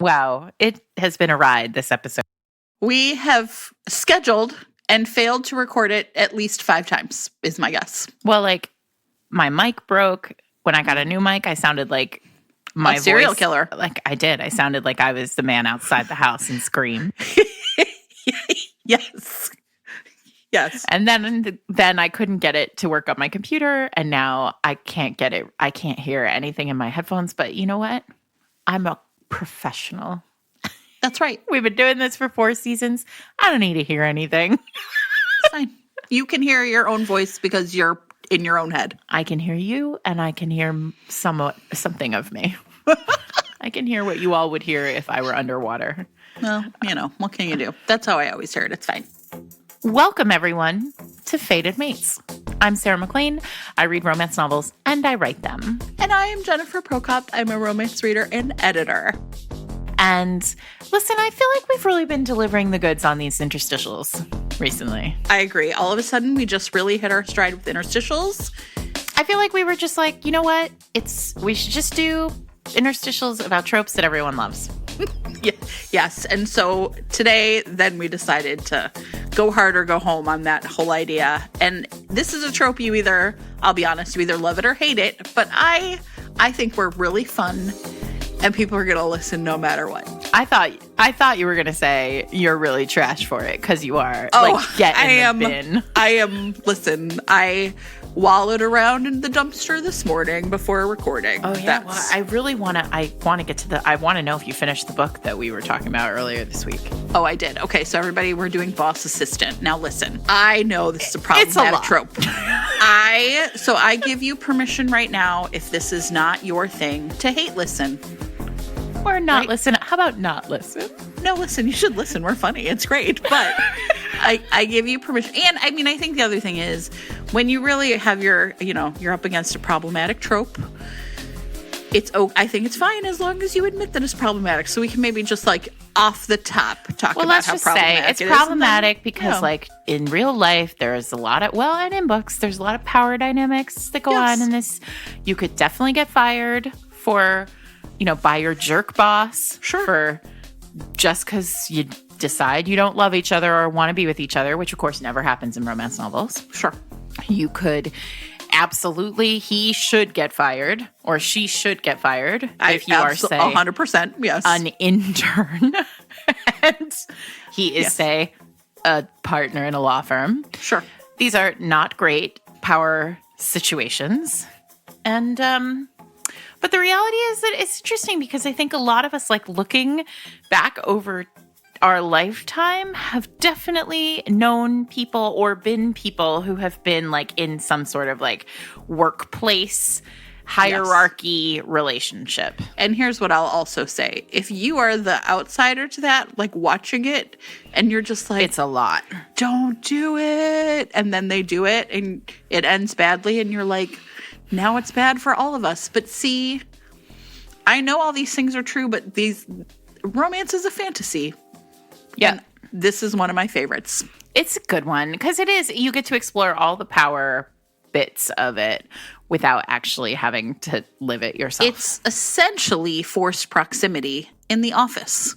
Wow, it has been a ride, this episode. We have scheduled and failed to record it at least 5 times, is my guess. Well, like, my mic broke. When I got a new mic, I sounded like my serial voice, killer. Like, I did. I sounded like I was the man outside the house and scream. Yes. Yes. And then I couldn't get it to work on my computer, and now I can't get it. I can't hear anything in my headphones, but you know what? I'm a professional. That's right. We've been doing this for 4 seasons. I don't need to hear anything. It's fine. You can hear your own voice because you're in your own head. I can hear you, and I can hear something of me. I can hear what you all would hear if I were underwater. Well, what can you do? That's how I always hear it. It's fine. Welcome, everyone, to Fated Mates. I'm Sarah McLean. I read romance novels, and I write them. And I am Jennifer Prokop. I'm a romance reader and editor. And listen, I feel like we've really been delivering the goods on these interstitials recently. I agree. All of a sudden, we just really hit our stride with interstitials. I feel like we were just like, you know what? We should just do interstitials about tropes that everyone loves. Yes. And so today, then we decided to go hard or go home on that whole idea. And this is a trope I'll be honest, you either love it or hate it. But I think we're really fun and people are going to listen no matter what. I thought you were going to say you're really trash for it because you are. The bin. Listen, I wallowed around in the dumpster this morning before recording. Oh yeah, I want to know if you finished the book that we were talking about earlier this week. Oh, I did. Okay, so everybody, we're doing Boss Assistant. Now listen, I know this is a problematic trope. I give you permission right now, if this is not your thing, to hate listen. Or not listen. How about not listen? No, listen, you should listen. We're funny. It's great. But I give you permission. And I mean, I think the other thing is when you really have you're up against a problematic trope, I think it's fine as long as you admit that it's problematic. So we can maybe just like off the top talk about how problematic it is. It's problematic because like in real life, there's a lot of, and in books, there's a lot of power dynamics that go on in this. You could definitely get fired for, by your jerk boss. Sure. For just because you decide you don't love each other or want to be with each other, which of course never happens in romance novels. Sure. You could absolutely, he should get fired or she should get fired if you are, say, 100%, yes, an intern and he is, say, a partner in a law firm. Sure. These are not great power situations. And, but the reality is that it's interesting because I think a lot of us, like, looking back over our lifetime, have definitely known people or been people who have been, like, in some sort of, like, workplace hierarchy relationship. And here's what I'll also say. If you are the outsider to that, like, watching it, and you're just like, it's a lot. Don't do it. And then they do it, and it ends badly, and you're like, now it's bad for all of us. But see, I know all these things are true, but romance is a fantasy. Yeah. And this is one of my favorites. It's a good one because it is. You get to explore all the power bits of it without actually having to live it yourself. It's essentially forced proximity in the office.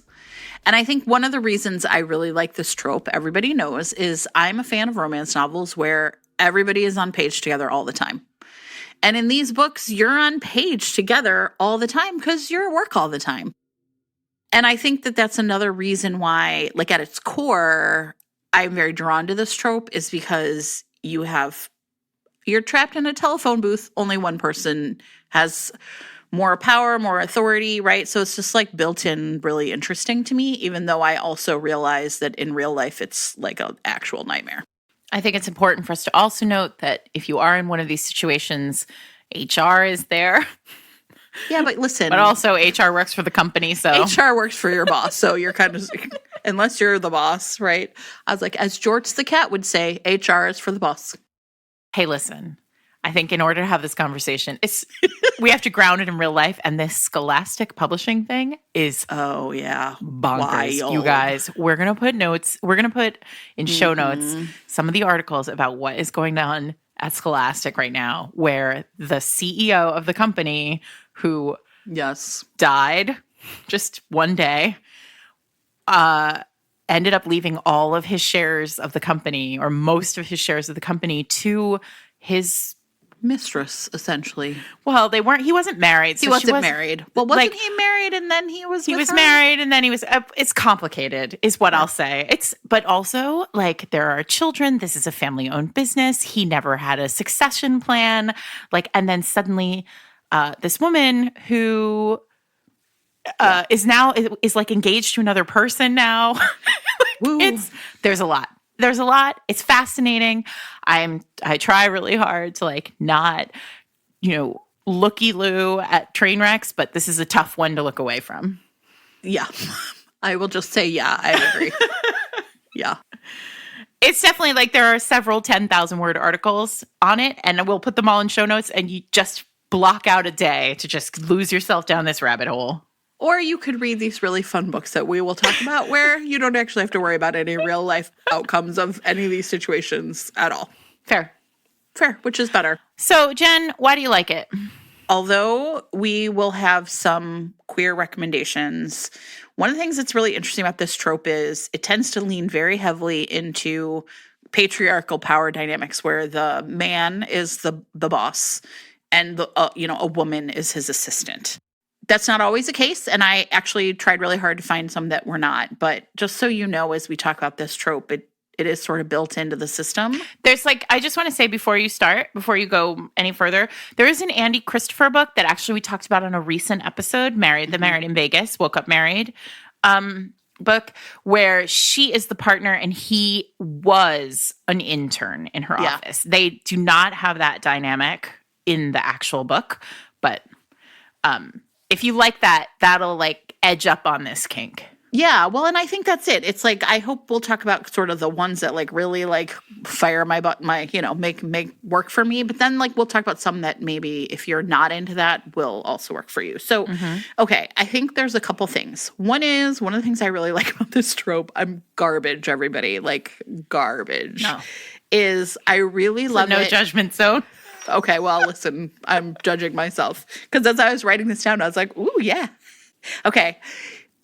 And I think one of the reasons I really like this trope, everybody knows, is I'm a fan of romance novels where everybody is on page together all the time. And in these books, you're on page together all the time because you're at work all the time. And I think that that's another reason why, like, at its core, I'm very drawn to this trope is because you're trapped in a telephone booth. Only one person has more power, more authority, right? So it's just like built in really interesting to me, even though I also realize that in real life, it's like an actual nightmare. I think it's important for us to also note that if you are in one of these situations, HR is there. Yeah, but listen. But also HR works for the company, so. HR works for your boss, so you're kind of, unless you're the boss, right? I was like, as George the cat would say, HR is for the boss. Hey, listen, I think in order to have this conversation, we have to ground it in real life, and this Scholastic publishing thing is bonkers. Wild. You guys, we're going to put notes. We're going to put in show notes some of the articles about what is going on at Scholastic right now, where the CEO of the company who died just one day, ended up leaving all of his shares of the company, or most of his shares of the company, to his mistress, essentially. Well, he wasn't married. So he wasn't married. Well, wasn't he married and then he was married and then he was, it's complicated is what I'll say. But also, like, there are children. This is a family-owned business. He never had a succession plan. Like, and then suddenly this woman who is now like engaged to another person now. There's a lot. There's a lot. It's fascinating. I try really hard to like not, looky-loo at train wrecks, but this is a tough one to look away from. Yeah. I will just say, yeah, I agree. Yeah. It's definitely like there are several 10,000 word articles on it, and we'll put them all in show notes, and you just block out a day to just lose yourself down this rabbit hole. Or you could read these really fun books that we will talk about where you don't actually have to worry about any real life outcomes of any of these situations at all. Fair, which is better. So, Jen, why do you like it? Although we will have some queer recommendations, one of the things that's really interesting about this trope is it tends to lean very heavily into patriarchal power dynamics where the man is the boss and a woman is his assistant. That's not always the case, and I actually tried really hard to find some that were not. But just so you know, as we talk about this trope, it is sort of built into the system. There's I just want to say before you go any further, there is an Andy Christopher book that actually we talked about on a recent episode, Married in Vegas, Woke Up Married, book, where she is the partner and he was an intern in her office. They do not have that dynamic in the actual book, but if you like that, that'll like edge up on this kink. Yeah, well, and I think that's it. It's like, I hope we'll talk about sort of the ones that like really like fire my butt, make work for me. But then like we'll talk about some that maybe if you're not into that will also work for you. So, okay, I think there's a couple things. One of the things I really like about this trope, I'm garbage, everybody, like garbage, is I really love it. No judgment zone. Okay, well, listen, I'm judging myself. Because as I was writing this down, I was like, ooh, yeah. Okay.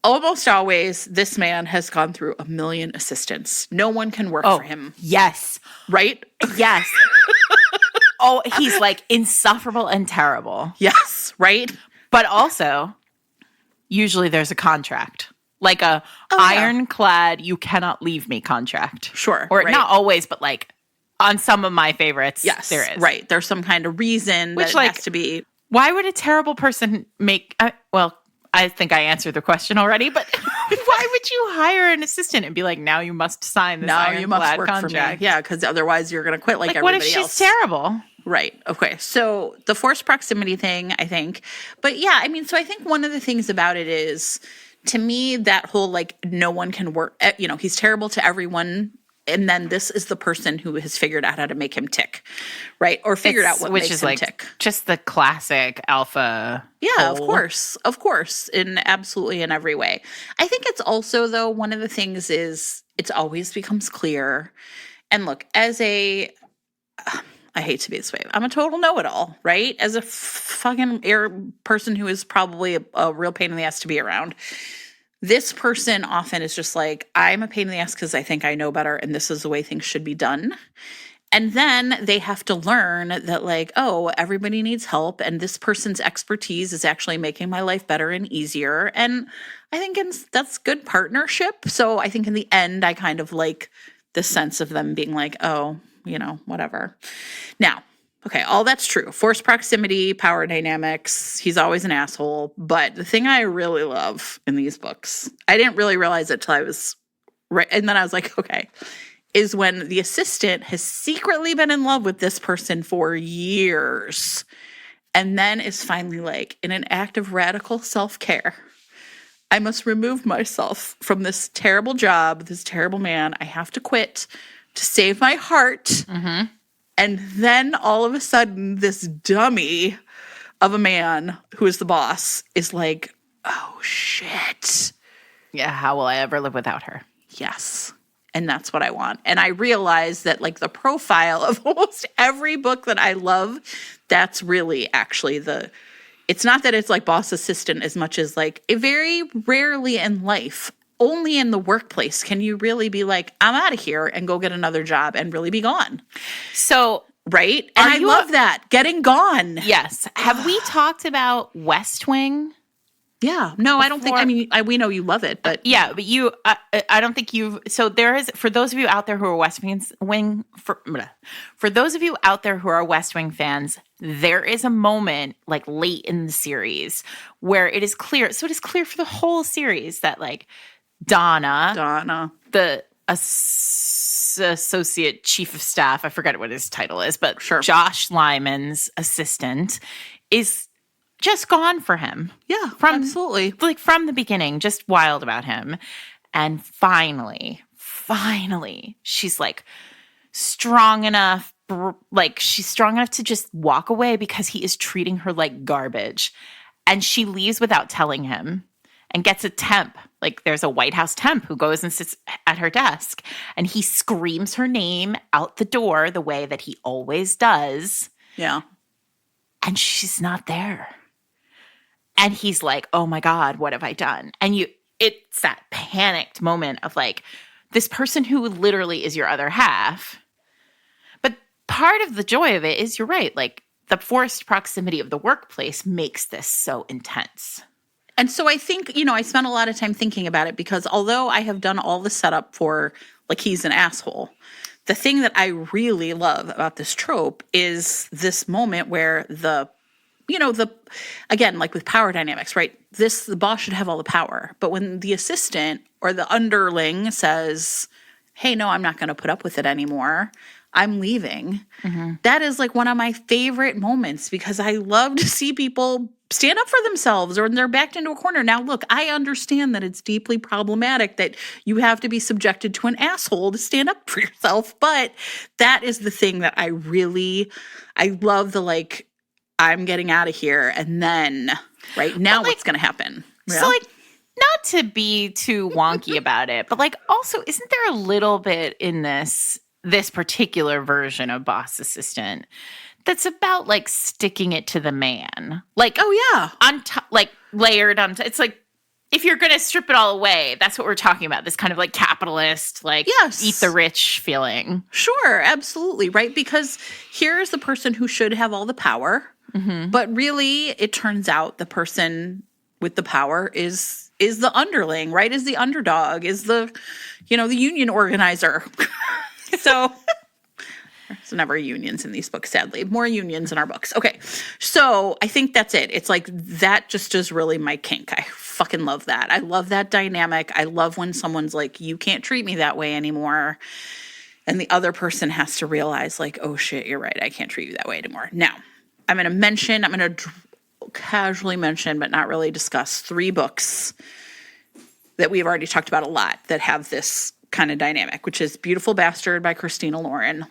Almost always, this man has gone through 1 million assistants. No one can work for him. Yes. Right? Yes. He's like insufferable and terrible. Yes, right? But also, usually there's a contract. Like a ironclad, you cannot leave me contract. Sure. Or not always, but like on some of my favorites, yes, there is. Right. There's some kind of reason that it has to be. Why would a terrible person I think I answered the question already, but why would you hire an assistant and be like, now you must sign this ironclad contract? For me. Yeah, because otherwise you're going to quit like everybody else. What if she's terrible? Right. Okay. So the forced proximity thing, I think. But yeah, I mean, so I think one of the things about it is, to me, that whole like no one can work, he's terrible to everyone. And then this is the person who has figured out how to make him tick, right? Or figured out what makes him tick. Just the classic alpha. Yeah, of course, in every way. I think it's also, though, one of the things is it's always becomes clear. And look, I hate to be this way, I'm a total know-it-all, right? As a fucking person who is probably a real pain in the ass to be around. This person often is just like, I'm a pain in the ass because I think I know better and this is the way things should be done. And then they have to learn that like, oh, everybody needs help and this person's expertise is actually making my life better and easier. And I think that's good partnership. So I think in the end, I kind of like the sense of them being like, oh, whatever. Now, okay, all that's true. Forced proximity, power dynamics, he's always an asshole. But the thing I really love in these books, I didn't really realize it till I was right. And then I was like, okay, is when the assistant has secretly been in love with this person for years. And then is finally like, in an act of radical self-care, I must remove myself from this terrible job, this terrible man. I have to quit to save my heart. Mm-hmm. And then all of a sudden, this dummy of a man who is the boss is like, oh, shit. Yeah, how will I ever live without her? Yes. And that's what I want. And I realize that like the profile of almost every book that I love, that's really actually it's not that it's like boss assistant as much as like very rarely in life, only in the workplace can you really be like, I'm out of here and go get another job and really be gone. So, right? And I love that. Getting gone. Yes. Have we talked about West Wing? Yeah. No, I don't think, I mean, we know you love it, but. Yeah, but you, I don't think you've, so there is, for those of you out there who are West Wing, for those of you out there who are West Wing fans, there is a moment like late in the series where it is clear, so it is clear for the whole series that like Donna, the associate chief of staff, I forget what his title is, but sure. Josh Lyman's assistant is just gone for him. Yeah, absolutely. Like from the beginning, just wild about him. And finally, she's like strong enough, she's strong enough to just walk away because he is treating her like garbage. And she leaves without telling him and gets a temp. Like there's a White House temp who goes and sits at her desk and he screams her name out the door the way that he always does. Yeah. And she's not there. And he's like, oh my God, what have I done? And it's that panicked moment of like, this person who literally is your other half. But part of the joy of it is, you're right, like the forced proximity of the workplace makes this so intense. And so I think, I spent a lot of time thinking about it because although I have done all the setup for like he's an asshole, the thing that I really love about this trope is this moment where again, like with power dynamics, right? The boss should have all the power. But when the assistant or the underling says, hey, no, I'm not going to put up with it anymore, I'm leaving. Mm-hmm. That is like one of my favorite moments because I love to see people stand up for themselves or when they're backed into a corner. Now, look, I understand that it's deeply problematic that you have to be subjected to an asshole to stand up for yourself. But that is the thing that I love the like, I'm getting out of here, and then, right, now what's going to happen? So, like, not to be too wonky about it, but, like, also, isn't there a little bit in this particular version of Boss Assistant that's about, like, sticking it to the man? Like, oh, yeah. Layered on it's like, if you're going to strip it all away, that's what we're talking about, this kind of, like, capitalist, like, yes. Eat the rich feeling. Sure, absolutely, right? Because here's the person who should have all the power. Mm-hmm. But really, it turns out the person with the power is the underling, right? Is the underdog, is the union organizer. So there's never unions in these books, sadly. More unions in our books. Okay, so I think that's it. It's like that just is really my kink. I fucking love that. I love that dynamic. I love when someone's like, you can't treat me that way anymore. And the other person has to realize like, oh shit, you're right. I can't treat you that way anymore. Now, I'm going to casually mention, but not really discuss 3 books that we've already talked about a lot that have this kind of dynamic, which is Beautiful Bastard by Christina Lauren,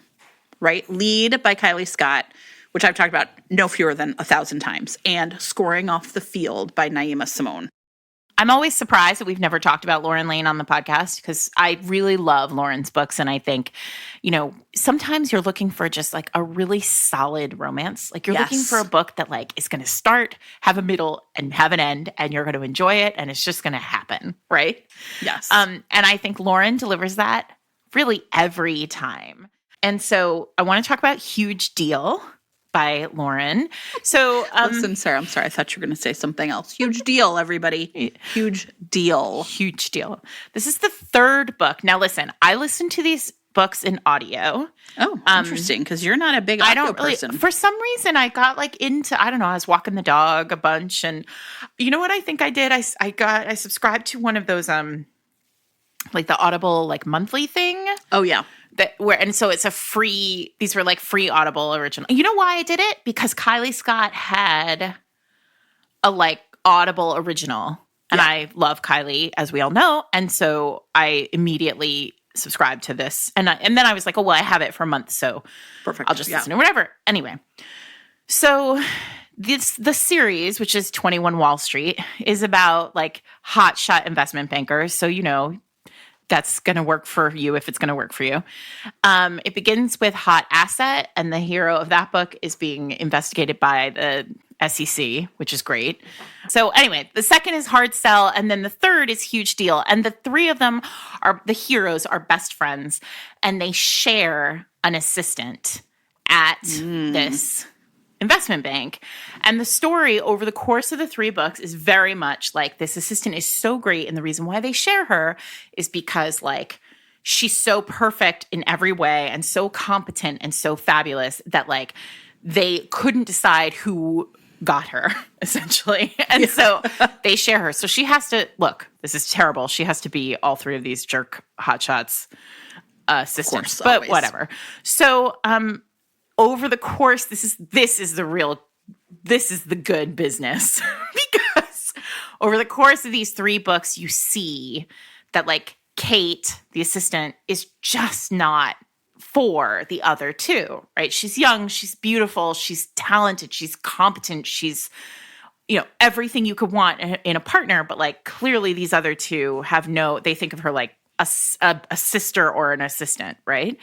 right? Lead by Kylie Scott, which I've talked about no fewer than 1,000 times, and Scoring Off the Field by Naima Simone. I'm always surprised that we've never talked about Lauren Layne on the podcast because I really love Lauren's books. And I think, sometimes you're looking for just like a really solid romance. Like you're looking for a book that like is going to start, have a middle, and have an end, and you're going to enjoy it, and it's just going to happen, right? Yes. And I think Lauren delivers that really every time. And so I want to talk about Huge Deal by Lauren. So, listen, Sarah, I'm sorry. I thought you were going to say something else. Huge deal, everybody. Huge deal. Huge deal. This is the 3rd book. Now, listen, I listen to these books in audio. Oh, interesting, because you're not a big audio person. For some reason, I got like into, I don't know, I was walking the dog a bunch, and you know what I think I did? I subscribed to one of those, like the Audible like monthly thing. Oh, yeah. And so it's these were like free Audible original. You know why I did it? Because Kylie Scott had a like Audible original, and I love Kylie, as we all know. And so I immediately subscribed to this. And then I was like, oh, well, I have it for a month, so perfect. I'll just listen to whatever. Anyway, so the series, which is 21 Wall Street, is about like hotshot investment bankers. So, that's going to work for you if it's going to work for you. It begins with Hot Asset, and the hero of that book is being investigated by the SEC, which is great. So anyway, the second is hard sell, and then the third is huge deal. And the three of them are the heroes are best friends, and they share an assistant at this investment bank. And the story over the course of the 3 books is very much like this assistant is so great. And the reason why they share her is because like she's so perfect in every way and so competent and so fabulous that like they couldn't decide who got her essentially. And so they share her. So she has to look, this is terrible. She has to be all 3 of these jerk hotshots assistants, course, but always. whatever. So, over the course, this is the good business because over the course of these 3 books, you see that like Kate, the assistant, is just not for the other 2, right? She's young, she's beautiful, she's talented, she's competent, she's, everything you could want in a partner, but like clearly these other 2 they think of her like a sister or an assistant, right?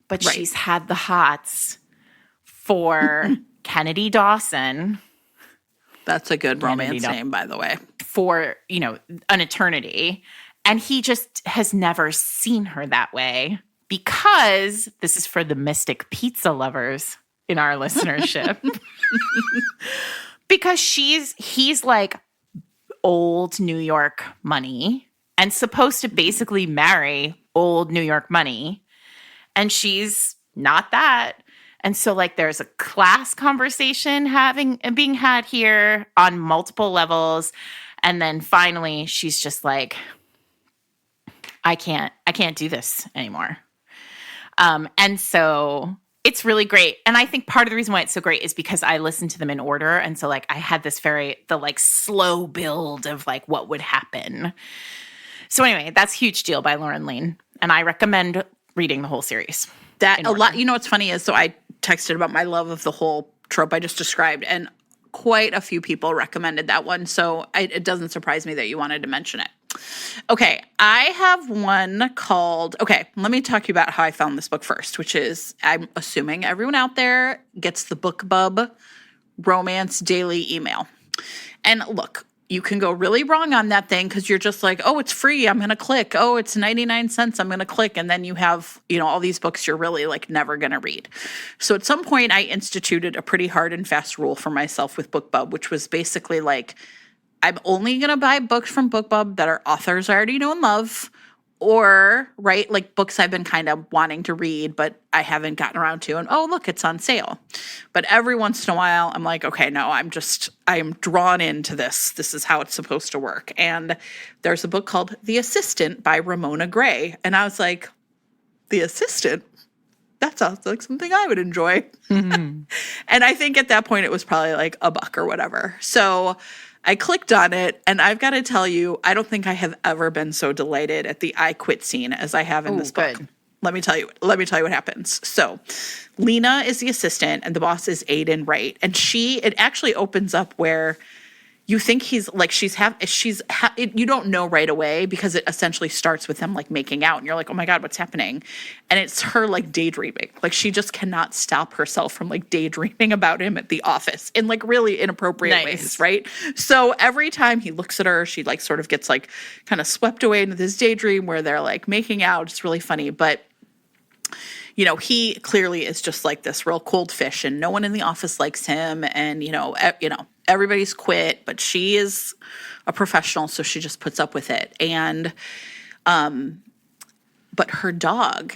But she's had the hots for Kennedy Dawson. That's a good romance name, by the way. For, an eternity. And he just has never seen her that way because this is for the mystic pizza lovers in our listenership. Because he's like old New York money and supposed to basically marry old New York money. And she's not that. And so like there's a class conversation being had here on multiple levels. And then finally she's just like, I can't do this anymore. And so it's really great. And I think part of the reason why it's so great is because I listened to them in order. And so like I had the like slow build of like what would happen. So anyway, that's Huge Deal by Layne. And I recommend reading the whole series. That a lot. What's funny is, so I texted about my love of the whole trope I just described, and quite a few people recommended that one. So it doesn't surprise me that you wanted to mention it. Okay, I have one called, let me talk to you about how I found this book first, which is, I'm assuming everyone out there gets the BookBub romance daily email. And look, you can go really wrong on that thing because you're just like, oh, it's free, I'm going to click. Oh, it's 99 cents, I'm going to click. And then you have, all these books you're really like never going to read. So at some point I instituted a pretty hard and fast rule for myself with BookBub, which was basically like, I'm only going to buy books from BookBub that are authors I already know and love, or, right, like books I've been kind of wanting to read, but I haven't gotten around to, and oh, look, it's on sale. But every once in a while, I'm like, okay, no, I am drawn into this. This is how it's supposed to work. And there's a book called The Assistant by Ramona Gray. And I was like, The Assistant? That sounds like something I would enjoy. Mm-hmm. And I think at that point, it was probably like $1 or whatever. So I clicked on it, and I've got to tell you, I don't think I have ever been so delighted at the I quit scene as I have in this book. Good. Let me tell you what happens. So Lena is the assistant, and the boss is Aiden Wright. And it actually opens up where you think he's like, you don't know right away because it essentially starts with them like making out, and you're like, oh my God, what's happening? And it's her like daydreaming. Like she just cannot stop herself from like daydreaming about him at the office in like really inappropriate ways, right? So every time he looks at her, she like sort of gets like kind of swept away into this daydream where they're like making out. It's really funny, but he clearly is just like this real cold fish, and no one in the office likes him, and everybody's quit, but she is a professional, so she just puts up with it. And but her dog,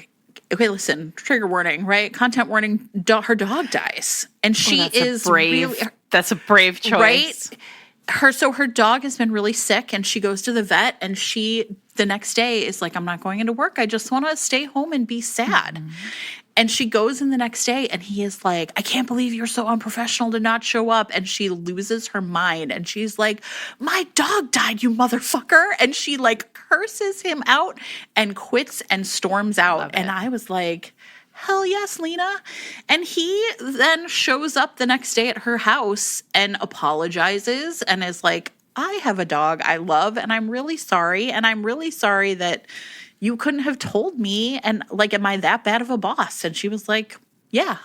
okay, listen, trigger warning, right? Content warning, her dog dies. And that's a brave choice. Right? Her dog has been really sick, and she goes to the vet, and the next day is like, I'm not going into work. I just want to stay home and be sad. Mm-hmm. And she goes in the next day, and he is like, I can't believe you're so unprofessional to not show up. And she loses her mind, and she's like, my dog died, you motherfucker. And she like curses him out and quits and storms out. And I was like, hell yes, Lena. And he then shows up the next day at her house and apologizes and is like, I have a dog I love, and I'm really sorry. And I'm really sorry that you couldn't have told me. And like, am I that bad of a boss? And she was like, yeah.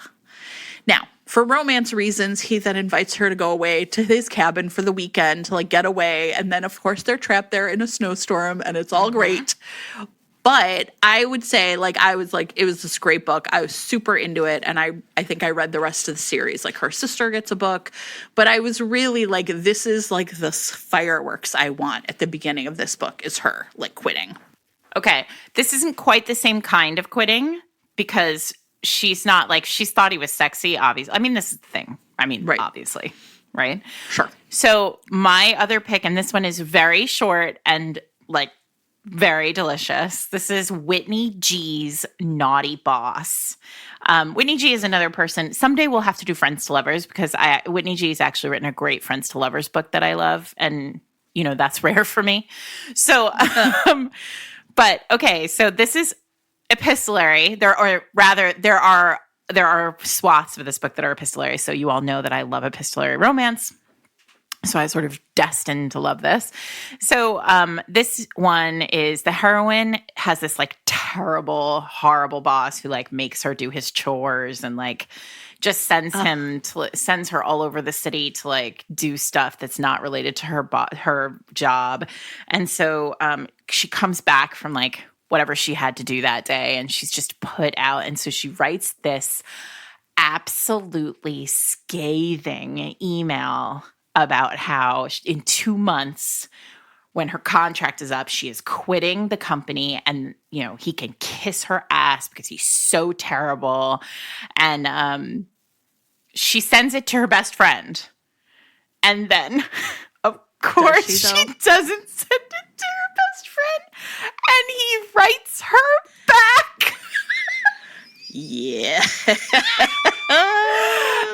Now, For romance reasons, he then invites her to go away to his cabin for the weekend to like get away. And then, of course, they're trapped there in a snowstorm and it's all great. But I would say, like, I was like, it was this great book. I was super into it. And I think I read the rest of the series. Like, her sister gets a book. But I was really like, this is like the fireworks I want at the beginning of this book is her, like, quitting. Okay. This isn't quite the same kind of quitting because she's not like, she's thought he was sexy, obviously. I mean, this is the thing. I mean, obviously. Right? Sure. So my other pick, and this one is very short and like, very delicious. This is Whitney G's Naughty Boss. Whitney G is another person. Someday we'll have to do Friends to Lovers because Whitney G's actually written a great Friends to Lovers book that I love. And, you know, that's rare for me. So, but okay. So this is epistolary. There are swaths of this book that are epistolary. So you all know that I love epistolary romance. So I was sort of destined to love this. So this one is the heroine has this like terrible, horrible boss who like makes her do his chores and like just sends her all over the city to like do stuff that's not related to her job. And so she comes back from like whatever she had to do that day and she's just put out. And so she writes this absolutely scathing email about how in 2 months, when her contract is up, she is quitting the company and, you know, he can kiss her ass because he's so terrible. And she sends it to her best friend. And then, of course, she doesn't send it to her best friend. And he writes her back. Yeah.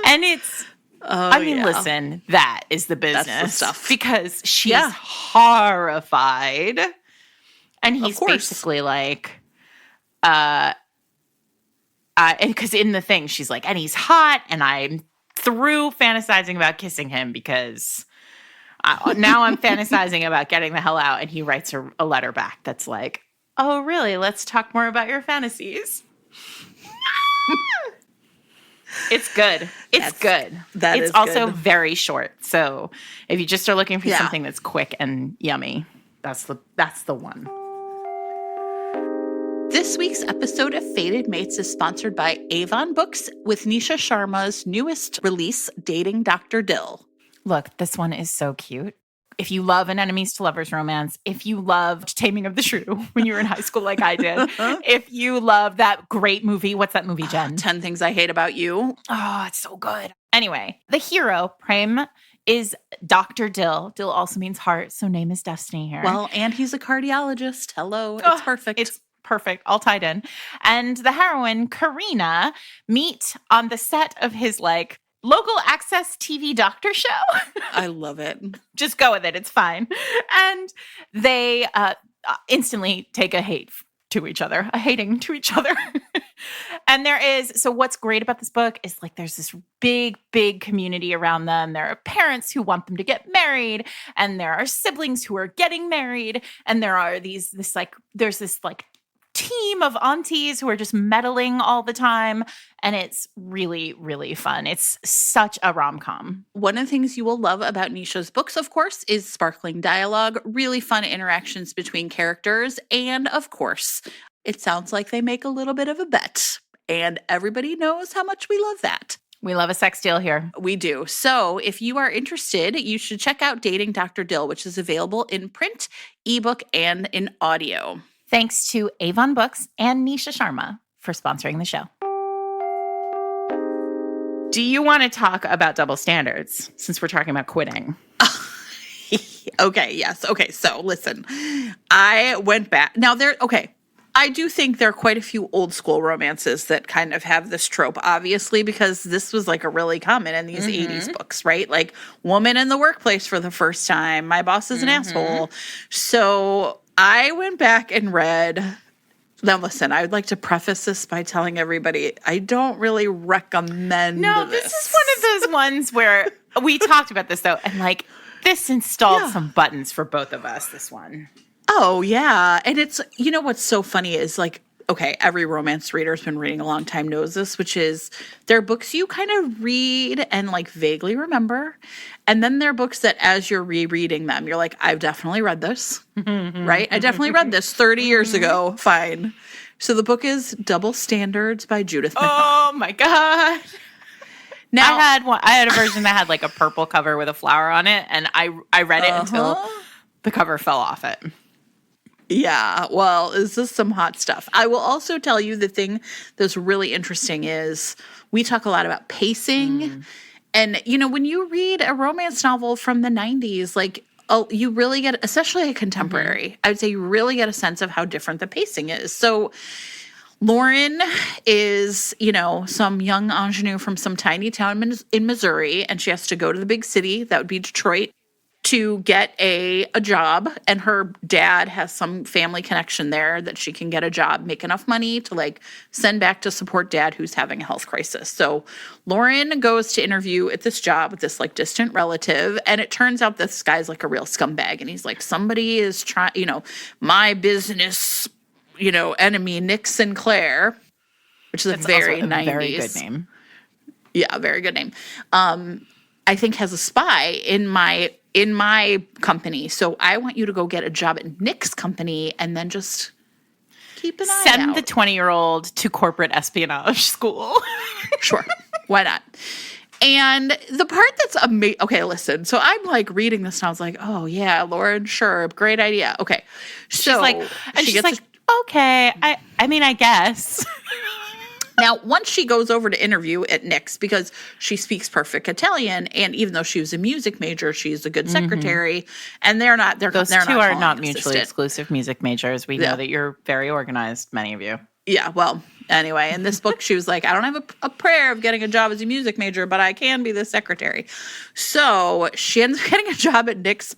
And it's... listen, that is the business. That's the stuff. Because she's horrified. And he's basically like, and because in the thing, she's like, and he's hot, and I'm through fantasizing about kissing him because now I'm fantasizing about getting the hell out. And he writes her a letter back that's like, oh, really? Let's talk more about your fantasies. It's good. It's good. It's also very short. So if you just are looking for something that's quick and yummy, that's the one. This week's episode of Fated Mates is sponsored by Avon Books with Nisha Sharma's newest release, Dating Dr. Dill. Look, this one is so cute. If you love an enemies to lovers romance, if you loved Taming of the Shrew when you were in high school like I did, if you love that great movie, what's that movie, Jen? 10 Things I Hate About You. Oh, it's so good. Anyway, the hero, Prem, is Dr. Dill. Dill also means heart, so name is destiny here. Well, and he's a cardiologist. Hello, it's perfect. It's perfect, all tied in. And the heroine, Karina, meet on the set of his like local access TV doctor show. I love it. Just go with it. It's fine. And they instantly take a hating to each other. And so what's great about this book is like there's this big, big community around them. There are parents who want them to get married, and there are siblings who are getting married, and there are there's this team of aunties who are just meddling all the time. And it's really, really fun. It's such a rom-com. One of the things you will love about Nisha's books, of course, is sparkling dialogue, really fun interactions between characters. And of course, it sounds like they make a little bit of a bet. And everybody knows how much we love that. We love a sex deal here. We do. So if you are interested, you should check out Dating Dr. Dill, which is available in print, ebook, and in audio. Thanks to Avon Books and Nisha Sharma for sponsoring the show. Do you want to talk about double standards since we're talking about quitting? Okay, yes. Okay, so listen. I went back. Now I do think there are quite a few old school romances that kind of have this trope, obviously, because this was like a really common in these 80s books, right? Like woman in the workplace for the first time. My boss is an asshole. So I went back and read. Now, listen, I would like to preface this by telling everybody I don't really recommend this is one of those ones where we talked about this, though, and like this installed some buttons for both of us, this one. Oh, yeah. And it's, you know what's so funny is like, okay, every romance reader who's been reading a long time knows this, which is they're books you kind of read and like vaguely remember. And then there are books that as you're rereading them, you're like, I've definitely read this, right? I definitely read this 30 years ago. Fine. So the book is Double Standards by Judith McNaught. Oh my God. Now, I had a version that had like a purple cover with a flower on it, and I read it until the cover fell off it. Yeah, well, this is some hot stuff. I will also tell you the thing that's really interesting is we talk a lot about pacing. And, you know, when you read a romance novel from the 90s, like, you really get, especially a contemporary, I would say you really get a sense of how different the pacing is. So Lauren is, you know, some young ingenue from some tiny town in Missouri, and she has to go to the big city, that would be Detroit, to get a job. And her dad has some family connection there that she can get a job, make enough money to like send back to support dad who's having a health crisis. So Lauren goes to interview at this job with this like distant relative. And it turns out this guy's like a real scumbag. And he's like, somebody is trying, you know, my business, you know, enemy, Nick Sinclair, which is a very 90s. Very good name. Yeah, very good name. I think has a spy in my company. So I want you to go get a job at Nick's company and then just keep an eye out. Send the 20-year-old to corporate espionage school. Sure. Why not? And the part that's amazing. Okay, listen. So I'm like reading this and I was like, oh yeah, Lauren, sure. Great idea. Okay. So she's like, okay. I mean, I guess. Now, once she goes over to interview at Nick's, because she speaks perfect Italian, and even though she was a music major, she's a good secretary, and those two are not mutually exclusive music majors. We know that you're very organized, many of you. Yeah, well, anyway, in this book, she was like, I don't have a prayer of getting a job as a music major, but I can be the secretary. So she ends up getting a job at Nick's,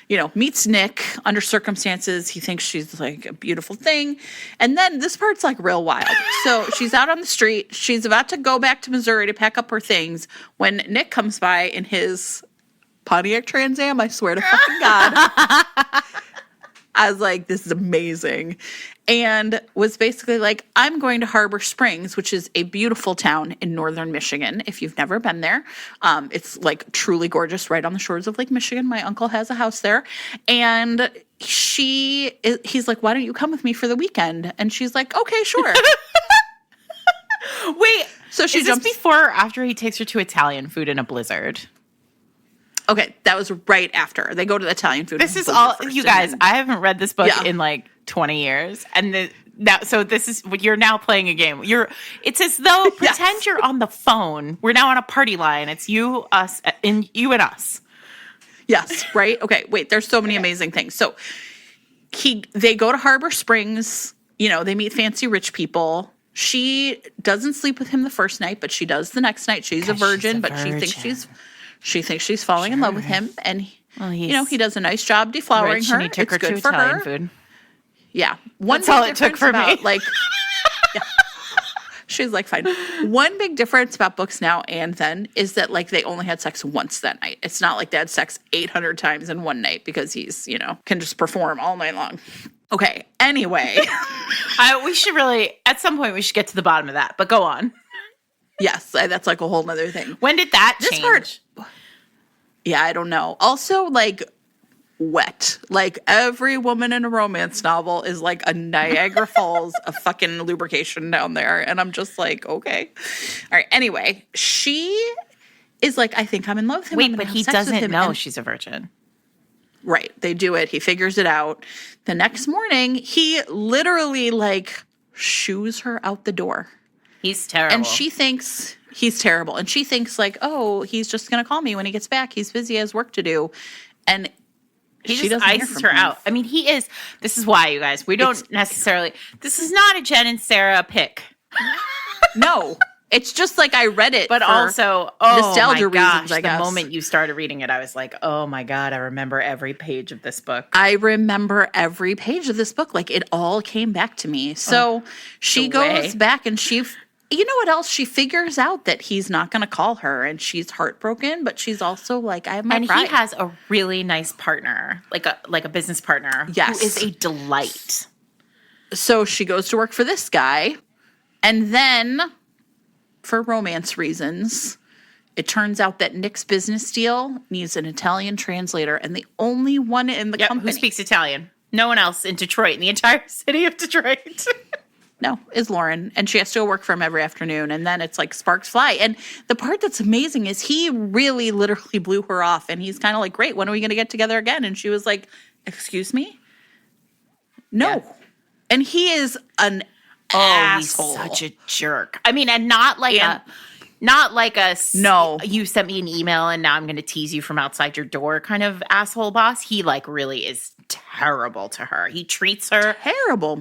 you know, meets Nick under circumstances. He thinks she's like a beautiful thing. And then this part's like real wild. So she's out on the street. She's about to go back to Missouri to pack up her things when Nick comes by in his Pontiac Trans Am. I swear to fucking God. I was like, this is amazing. And was basically like, I'm going to Harbor Springs, which is a beautiful town in northern Michigan. If you've never been there, it's like truly gorgeous right on the shores of Lake Michigan. My uncle has a house there. And he's like, why don't you come with me for the weekend? And she's like, okay, sure. Wait, so she jumps before or after he takes her to Italian food in a blizzard? Okay, that was right after. They go to the Italian food. This is all, you guys, I haven't read this book in like 20 years. And so this is, you're now playing a game. It's as though, pretend you're on the phone. We're now on a party line. It's you, us, and you and us. Yes, right? Okay, wait, there's so many amazing things. So they go to Harbor Springs. You know, they meet fancy rich people. She doesn't sleep with him the first night, but she does the next night. She's a virgin, but she thinks she's falling in love with him, and you know, he does a nice job deflowering her. And he took her good to for Italian her. Food. Yeah, that's all it took for me. Like, yeah. She's like, fine. One big difference about books now and then is that like they only had sex once that night. It's not like they had sex 800 times in one night because he's, you know, can just perform all night long. Okay. Anyway, we should really at some point we should get to the bottom of that. But go on. Yes, that's like a whole nother thing. When did that change? Yeah, I don't know. Also, like, wet. Like, every woman in a romance novel is like a Niagara Falls of fucking lubrication down there. And I'm just like, okay. All right. Anyway, she is like, I think I'm in love with him. Wait, but he doesn't know she's a virgin. Right. They do it. He figures it out. The next morning, he literally, like, shoos her out the door. He's terrible. And she thinks he's terrible. And she thinks like, oh, he's just going to call me when he gets back. He's busy, he has work to do. And he just ices her out. I mean, this is why, you guys, we don't necessarily, this is not a Jen and Sarah pick. No. It's just like I read it. But also, nostalgia reasons, I guess. The moment you started reading it, I was like, oh my God, I remember every page of this book. I remember every page of this book. Like, it all came back to me. So she goes back and you know what else? She figures out that he's not going to call her, and she's heartbroken, but she's also like, I have my pride. And he has a really nice partner, like a business partner, who is a delight. So she goes to work for this guy. And then, for romance reasons, it turns out that Nick's business deal needs an Italian translator, and the only one in the company who speaks Italian. No one else in Detroit, in the entire city of Detroit. No, is Lauren. And she has to go work for him every afternoon. And then it's like sparks fly. And the part that's amazing is he really literally blew her off. And he's kind of like, great, when are we going to get together again? And she was like, excuse me? No. Yeah. And he is an asshole. He's such a jerk. I mean, and not like a no, you sent me an email and now I'm going to tease you from outside your door kind of asshole boss. He like really is terrible to her. He treats her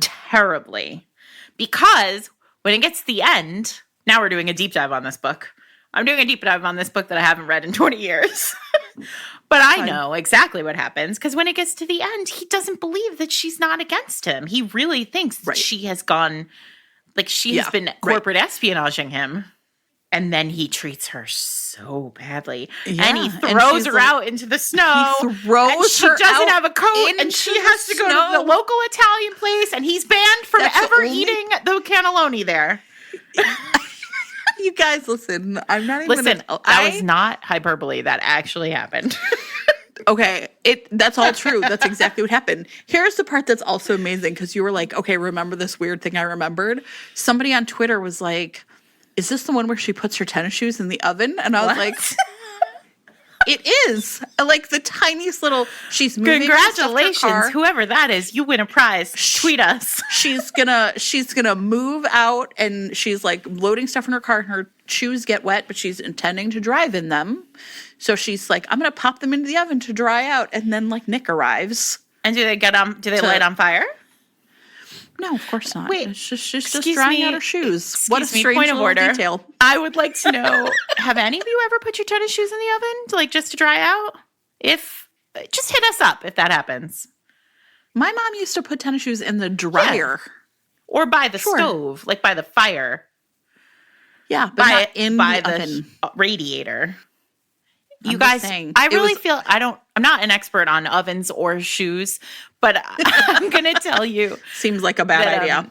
terribly. Because when it gets to the end, now we're doing a deep dive on this book. I'm doing a deep dive on this book that I haven't read in 20 years. But I know exactly what happens, because when it gets to the end, he doesn't believe that she's not against him. He really thinks that she has gone, like she has been corporate espionaging him. And then he treats her so badly. Yeah. And he throws her out into the snow. He throws and she doesn't have a coat. And she has to go to the local Italian place. And he's banned from ever eating the cannelloni there. You guys, listen. I'm not even that was not hyperbole. That actually happened. Okay, that's all true. That's exactly what happened. Here's the part that's also amazing, because you were like, okay, remember this weird thing I remembered? Somebody on Twitter was like, is this the one where she puts her tennis shoes in the oven? And I was like, it is. Like the tiniest little, she's moving. Congratulations, whoever that is, you win a prize. Tweet us. She's gonna move out, and she's like loading stuff in her car, and her shoes get wet, but she's intending to drive in them. So she's like, I'm gonna pop them into the oven to dry out. And then like Nick arrives. And do they light on fire? No, of course not. Wait, she's just drying out her shoes. What a strange point of order. Detail. I would like to know, have any of you ever put your tennis shoes in the oven just to dry out? Just hit us up if that happens. My mom used to put tennis shoes in the dryer. Yeah. Or by the stove, like by the fire. Yeah, but not in the oven. Radiator. You guys, I really feel I'm not an expert on ovens or shoes, but I'm going to tell you. Seems like a bad idea.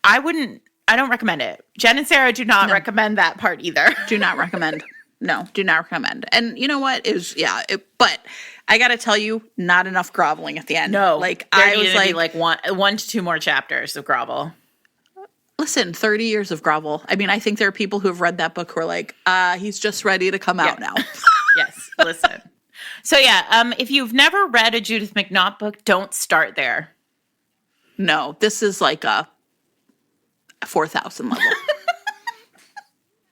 I don't recommend it. Jen and Sarah do not recommend that part either. Do not recommend. No, do not recommend. And you know what? But I got to tell you, not enough groveling at the end. No. Like, I was like one to two more chapters of grovel. Listen, 30 years of grovel. I mean, I think there are people who have read that book who are like, he's just ready to come out now. Yes, listen. So yeah, if you've never read a Judith McNaught book, don't start there. No, this is like a 4,000 level.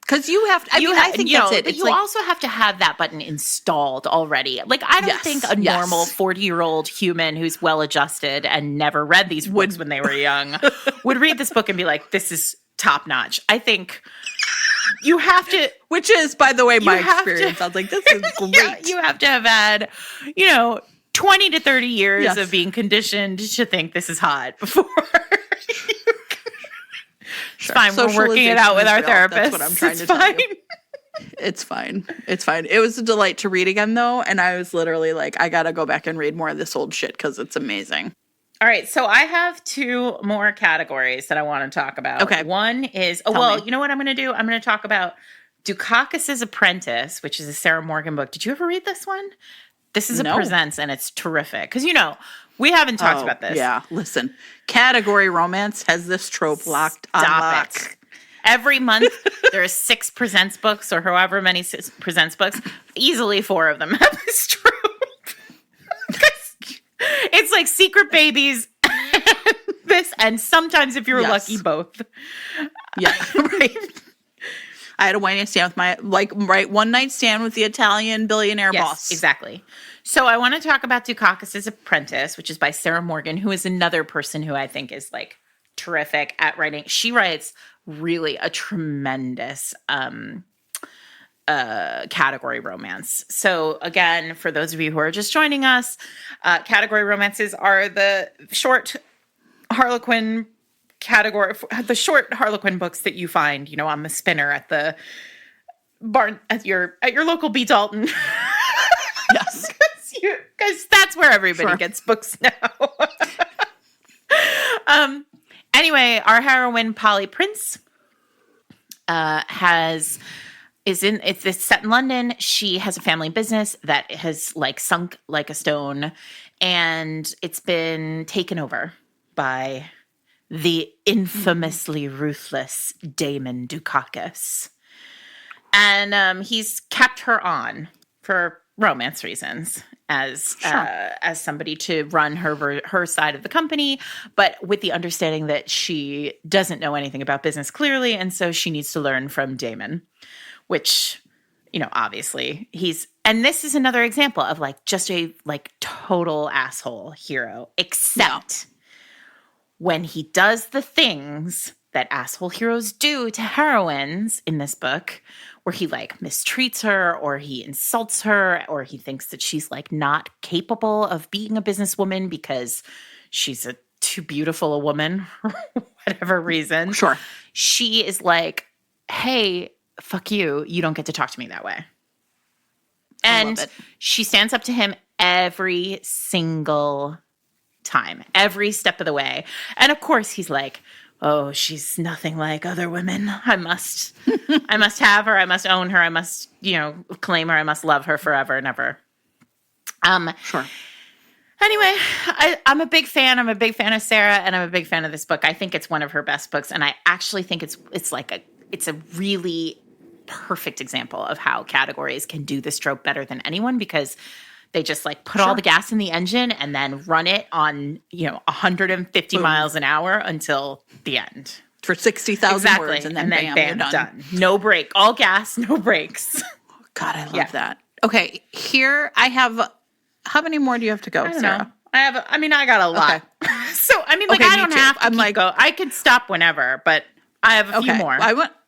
Because you have to, I think that's it. But you also have to have that button installed already. Like, I don't think a normal 40-year-old human who's well-adjusted and never read these books when they were young would read this book and be like, this is top-notch. I think you have to... Which is, by the way, my experience. I was like, this is great. Yeah, you have to have had, 20 to 30 years of being conditioned to think this is hot before... It's fine. We're working it out with our therapist. That's what I'm trying to tell you. It's fine. It's fine. It was a delight to read again, though. And I was literally like, I got to go back and read more of this old shit because it's amazing. All right. So I have two more categories that I want to talk about. Okay. One is, you know what I'm going to do? I'm going to talk about Doukakis' Apprentice, which is a Sarah Morgan book. Did you ever read this one? This is a presents, and it's terrific. Because, we haven't talked about this. Yeah, listen. Category romance has this trope locked on lock. It. Every month, there are 6 presents books, or however many presents books. Easily 4 of them have this trope. It's like Secret Babies, and sometimes, if you're lucky, both. Yeah, right. I had a one-night stand with one-night stand with the Italian billionaire boss. Exactly. So I want to talk about Doukakis' Apprentice, which is by Sarah Morgan, who is another person who I think is terrific at writing. She writes really a tremendous category romance. So again, for those of you who are just joining us, category romances are the short Harlequin category, the short Harlequin books that you find, on the spinner at the barn at your local B. Dalton. Yes. Because that's where everybody gets books now. Anyway, our heroine, Polly Prince, it's set in London. She has a family business that has like sunk like a stone, and it's been taken over by the infamously ruthless Damon Doukakis. And he's kept her on for romance reasons as somebody to run her side of the company, but with the understanding that she doesn't know anything about business clearly, and so she needs to learn from Damon, which, obviously and this is another example of like just a like total asshole hero, except when he does the things that asshole heroes do to heroines in this book, where he like mistreats her or he insults her or he thinks that she's like not capable of being a businesswoman because she's too beautiful a woman for whatever reason. Sure. She is like, hey, fuck you. You don't get to talk to me that way. And she stands up to him every single time, every step of the way. And of course he's like, oh, she's nothing like other women. I must have her. I must own her. I must, claim her. I must love her forever and ever. Sure. Anyway, I'm a big fan. I'm a big fan of Sarah, and I'm a big fan of this book. I think it's one of her best books, and I actually think it's a really perfect example of how categories can do this trope better than anyone, because they just like put all the gas in the engine and then run it on, 150 miles an hour until the end. For 60,000 words, and then bam, you're done. No break. All gas, no brakes. God, I love that. Okay, here I have, how many more do you have to go, Sarah? I got a lot. Okay. So, I don't have to go. I could stop whenever, but I have a few more.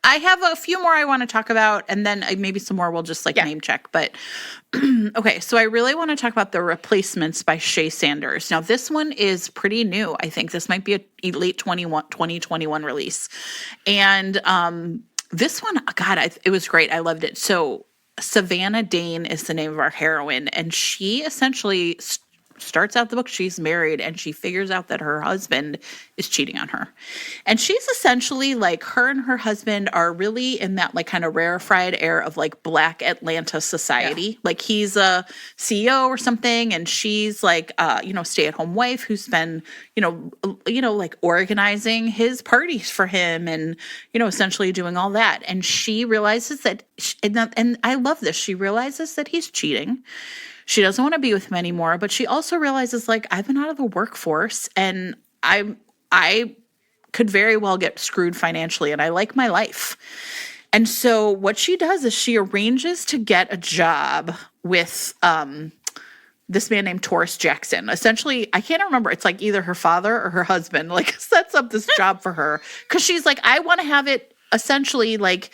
I have a few more I want to talk about, and then maybe some more we'll just name check. But okay, so I really want to talk about The Replacements by Shae Sanders. Now, this one is pretty new. I think this might be a late 2021 release. And this one, God, it was great. I loved it. So Savannah Dane is the name of our heroine, and she essentially starts out the book, she's married, and she figures out that her husband is cheating on her. And she's essentially like, her and her husband are really in that like kind of rarefied air of like Black Atlanta society. Yeah. Like he's a CEO or something, and she's like, stay-at-home wife who's been, like organizing his parties for him and, essentially doing all that. And she realizes that, and I love this, she realizes that he's cheating. She doesn't want to be with him anymore, but she also realizes, like, I've been out of the workforce and I could very well get screwed financially, and I like my life. And so what she does is she arranges to get a job with this man named Taurus Jackson. Essentially, I can't remember. It's like either her father or her husband, like, sets up this job for her because she's like, I want to have it essentially like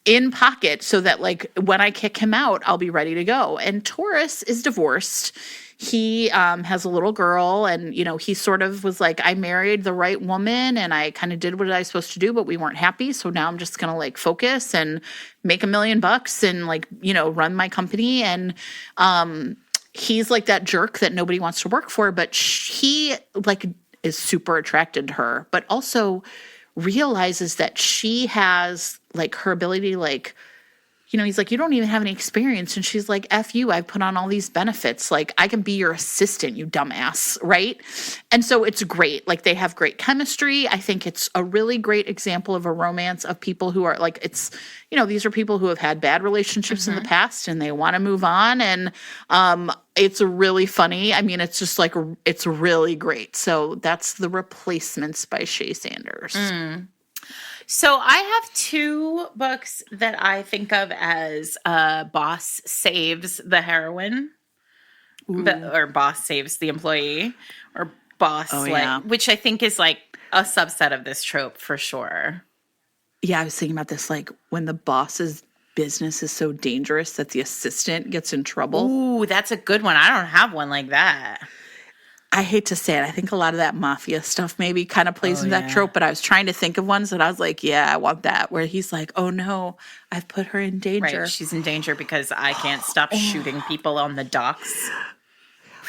in pocket so that like when I kick him out, I'll be ready to go. And Taurus is divorced. He has a little girl, and, he sort of was like, I married the right woman and I kind of did what I was supposed to do, but we weren't happy. So now I'm just going to like focus and make $1 million and like, run my company. And he's like that jerk that nobody wants to work for, but he like is super attracted to her, but also realizes that she has like her ability, like, he's like, you don't even have any experience. And she's like, F you, I've put on all these benefits. Like, I can be your assistant, you dumbass, right? And so it's great. Like, they have great chemistry. I think it's a really great example of a romance of people who are like, it's, these are people who have had bad relationships in the past and they want to move on. And it's really funny. I mean, it's just like, it's really great. So that's The Replacements by Shae Sanders. So I have 2 books that I think of as boss saves the heroine, or boss saves the employee, or boss, which I think is like a subset of this trope for sure. Yeah, I was thinking about this, like when the boss's business is so dangerous that the assistant gets in trouble. Ooh, that's a good one. I don't have one like that. I hate to say it. I think a lot of that mafia stuff maybe kind of plays into that trope, but I was trying to think of ones that I was like, yeah, I want that, where he's like, oh no, I've put her in danger. Right, she's in danger because I can't stop shooting people on the docks.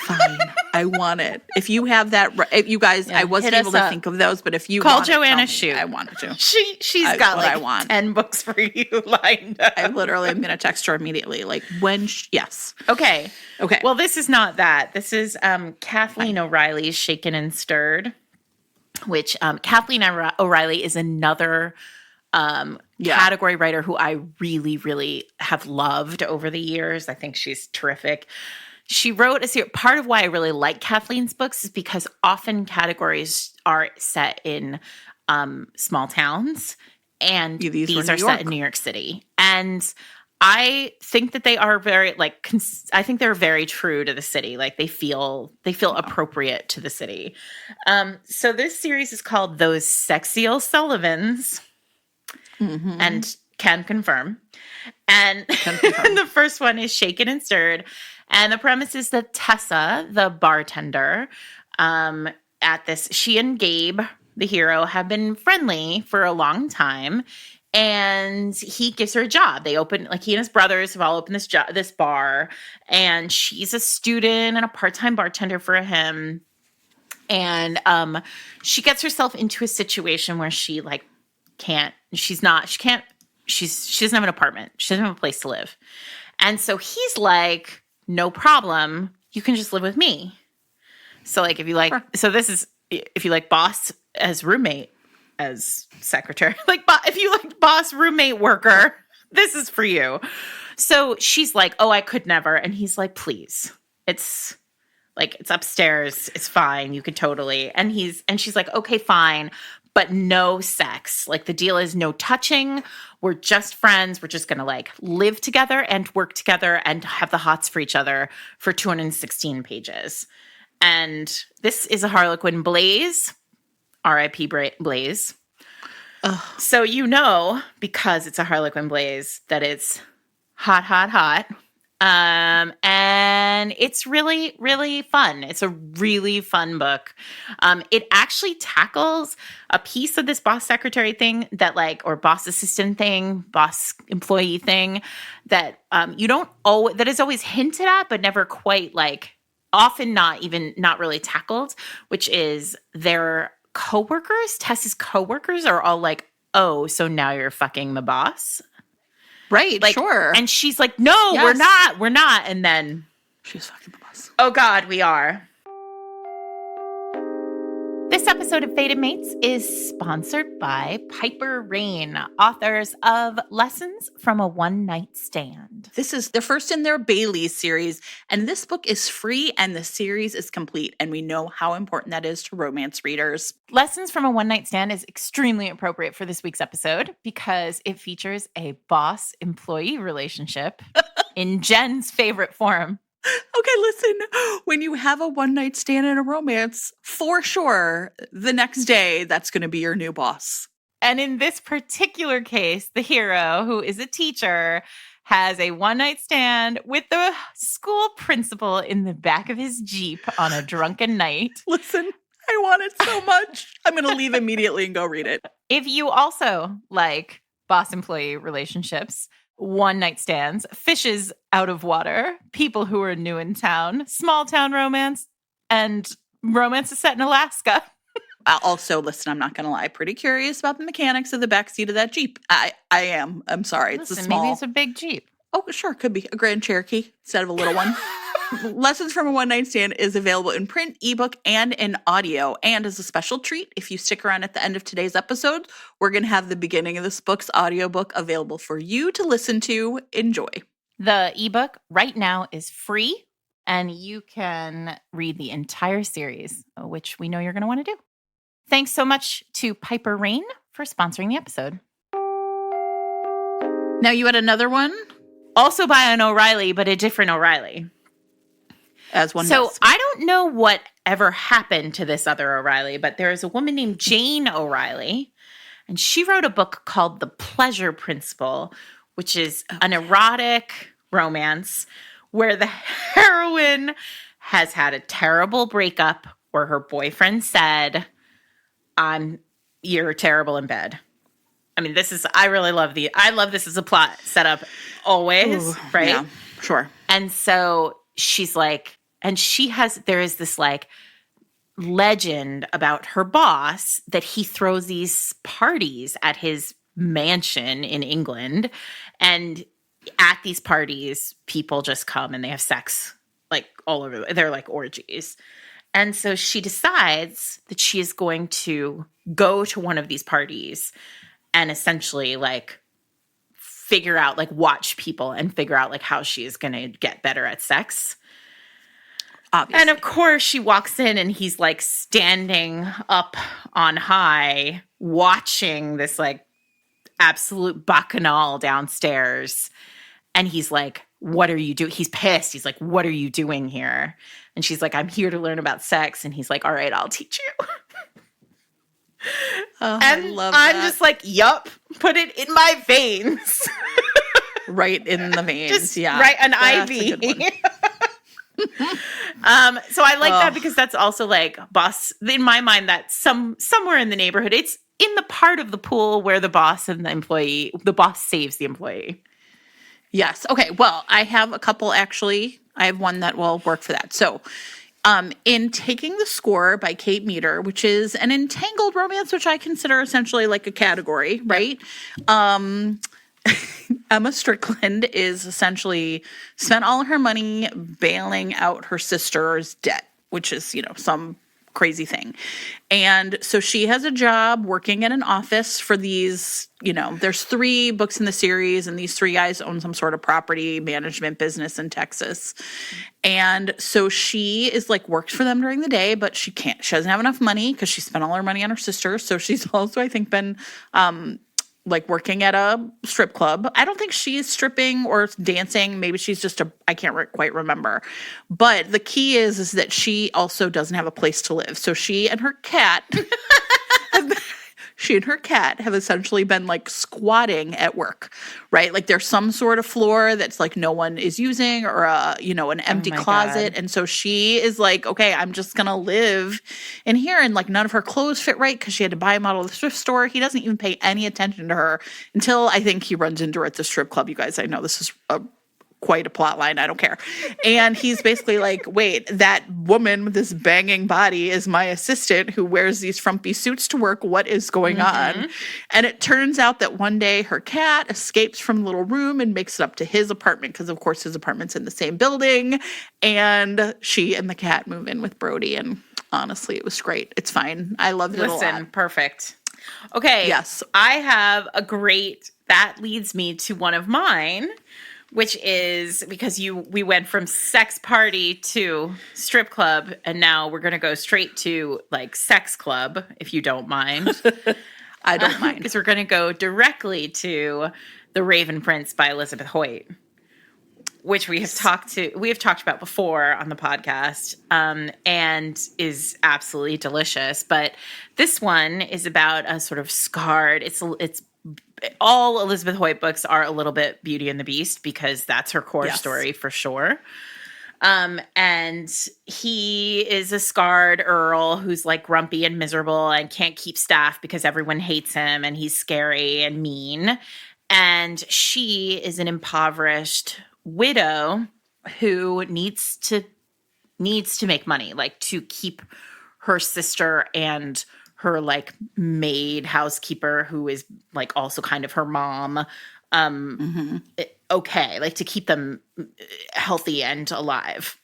Fine. I want it. If you have that, if you guys, I wasn't able to think of those, but if you call want Joanna it, Shoot. I wanted to. She's got like 10 books for you lined up. I literally am going to text her immediately. Like yes. Okay. Okay. Well, this is not that. This is Kathleen O'Reilly's Shaken and Stirred, which Kathleen O'Reilly is another category writer who I really, really have loved over the years. I think she's terrific. She wrote a series. Part of why I really like Kathleen's books is because often categories are set in small towns, and these are set in New York City. And I think that they are very I think they're very true to the city. Like they feel appropriate to the city. So this series is called Those Sexy O'Sullivans, and can confirm. And the first one is Shaken and Stirred. And the premise is that Tessa, the bartender, she and Gabe, the hero, have been friendly for a long time. And he gives her a job. They open, he and his brothers have all opened this bar. And she's a student and a part-time bartender for him. And she gets herself into a situation where she she doesn't have an apartment. She doesn't have a place to live. And so he's like, no problem. You can just live with me. So if you like, if you like boss as roommate, as secretary, if you like boss, roommate, worker, this is for you. So she's like, oh, I could never. And he's like, please, it's upstairs. It's fine. You could totally. And she's like, okay, fine. But no sex. The deal is no touching. We're just friends. We're just going to live together and work together and have the hots for each other for 216 pages. And this is a Harlequin Blaze, R.I.P. Blaze. Ugh. So because it's a Harlequin Blaze, that it's hot, hot, hot. And it's really, really fun. It's a really fun book. It actually tackles a piece of this boss secretary thing or boss assistant thing, boss employee thing that that is always hinted at, but never quite often not really tackled, which is their coworkers. Tess's coworkers are all oh, so now you're fucking the boss. Right, sure. And she's like, no, yes. We're not. And then she's fucking the boss. Oh, God, we are. This episode of Fated Mates is sponsored by Piper Rayne, authors of Lessons from a One-Night Stand. This is the first in their Bailey series, and this book is free and the series is complete, and we know how important that is to romance readers. Lessons from a One-Night Stand is extremely appropriate for this week's episode because it features a boss-employee relationship in Jen's favorite form. Okay, listen, when you have a one-night stand in a romance, for sure, the next day, that's going to be your new boss. And in this particular case, the hero, who is a teacher, has a one-night stand with the school principal in the back of his Jeep on a drunken night. Listen, I want it so much. I'm going to leave immediately and go read it. If you also like boss-employee relationships, one-night stands, fishes out of water, people who are new in town, small-town romance, and romance is set in Alaska. Also, listen, I'm not going to lie. Pretty curious about the mechanics of the backseat of that Jeep. I am. I'm sorry. It's a small. Maybe it's a big Jeep. Oh, sure. Could be a Grand Cherokee instead of a little one. Lessons from a One-Night Stand is available in print, ebook, and in audio. And as a special treat, if you stick around at the end of today's episode, we're going to have the beginning of this book's audiobook available for you to listen to. Enjoy. The ebook right now is free, and you can read the entire series, which we know you're going to want to do. Thanks so much to Piper Rayne for sponsoring the episode. Now you had another one? Also by an O'Reilly, but a different O'Reilly. As one So does. I don't know what ever happened to this other O'Reilly, but there is a woman named Jane O'Reilly, and she wrote a book called The Pleasure Principle, which is an erotic romance where the heroine has had a terrible breakup where her boyfriend said, you're terrible in bed. I mean, I love this as a plot setup always, right? Yeah, sure. And so she's like, And there is this like legend about her boss that he throws these parties at his mansion in England. And at these parties, people just come and they have sex like all over. They're like orgies. And so she decides that she is going to go to one of these parties and essentially like figure out, like watch people and figure out like how she is going to get better at sex. Obviously. And of course she walks in and he's like standing up on high watching this like absolute bacchanal downstairs. And he's like, what are you doing? He's pissed. He's like, what are you doing here? And she's like, I'm here to learn about sex. And he's like, all right, I'll teach you. Oh, and I love that. I'm just like, yup, put it in my veins. Right in the veins. Just yeah. right, an IV. So I like that because that's also like boss, in my mind, that's somewhere in the neighborhood. It's in the part of the pool where the boss saves the employee. Yes. Okay. Well, I have a couple actually. I have one that will work for that. So, in Taking the Score by Kate Meader, which is an entangled romance, which I consider essentially like a category, right? Emma Strickland is essentially spent all her money bailing out her sister's debt, which is, some crazy thing. And so she has a job working in an office for these, there's 3 books in the series, and these 3 guys own some sort of property management business in Texas. And so she is like works for them during the day, but she doesn't have enough money because she spent all her money on her sister. So she's also, I think, been like working at a strip club. I don't think she's stripping or dancing. Maybe she's just I can't quite remember. But the key is that she also doesn't have a place to live. So she and her cat have essentially been like squatting at work, right? Like there's some sort of floor that's like no one is using, or an empty closet. God. And so she is like, okay, I'm just going to live in here. And like none of her clothes fit right because she had to buy them out of the thrift store. He doesn't even pay any attention to her until I think he runs into her at the strip club. You guys, I know this is quite a plot line. I don't care. And he's basically like, wait, that woman with this banging body is my assistant who wears these frumpy suits to work. What is going on? And it turns out that one day her cat escapes from the little room and makes it up to his apartment because, of course, his apartment's in the same building. And she and the cat move in with Brody. And honestly, it was great. It's fine. I loved it a lot. Listen, perfect. Okay. Yes. I have that leads me to one of mine, which is because we went from sex party to strip club, and now we're going to go straight to like sex club, if you don't mind. I don't mind. Because we're going to go directly to The Raven Prince by Elizabeth Hoyt, which we have talked about before on the podcast, and is absolutely delicious. But this one is about a sort of scarred, it's all Elizabeth Hoyt books are a little bit Beauty and the Beast because that's her core story for sure. And he is a scarred earl who's like grumpy and miserable and can't keep staff because everyone hates him and he's scary and mean. And she is an impoverished widow who needs to make money, like to keep her sister and her like maid housekeeper, who is like also kind of her mom, okay, like to keep them healthy and alive.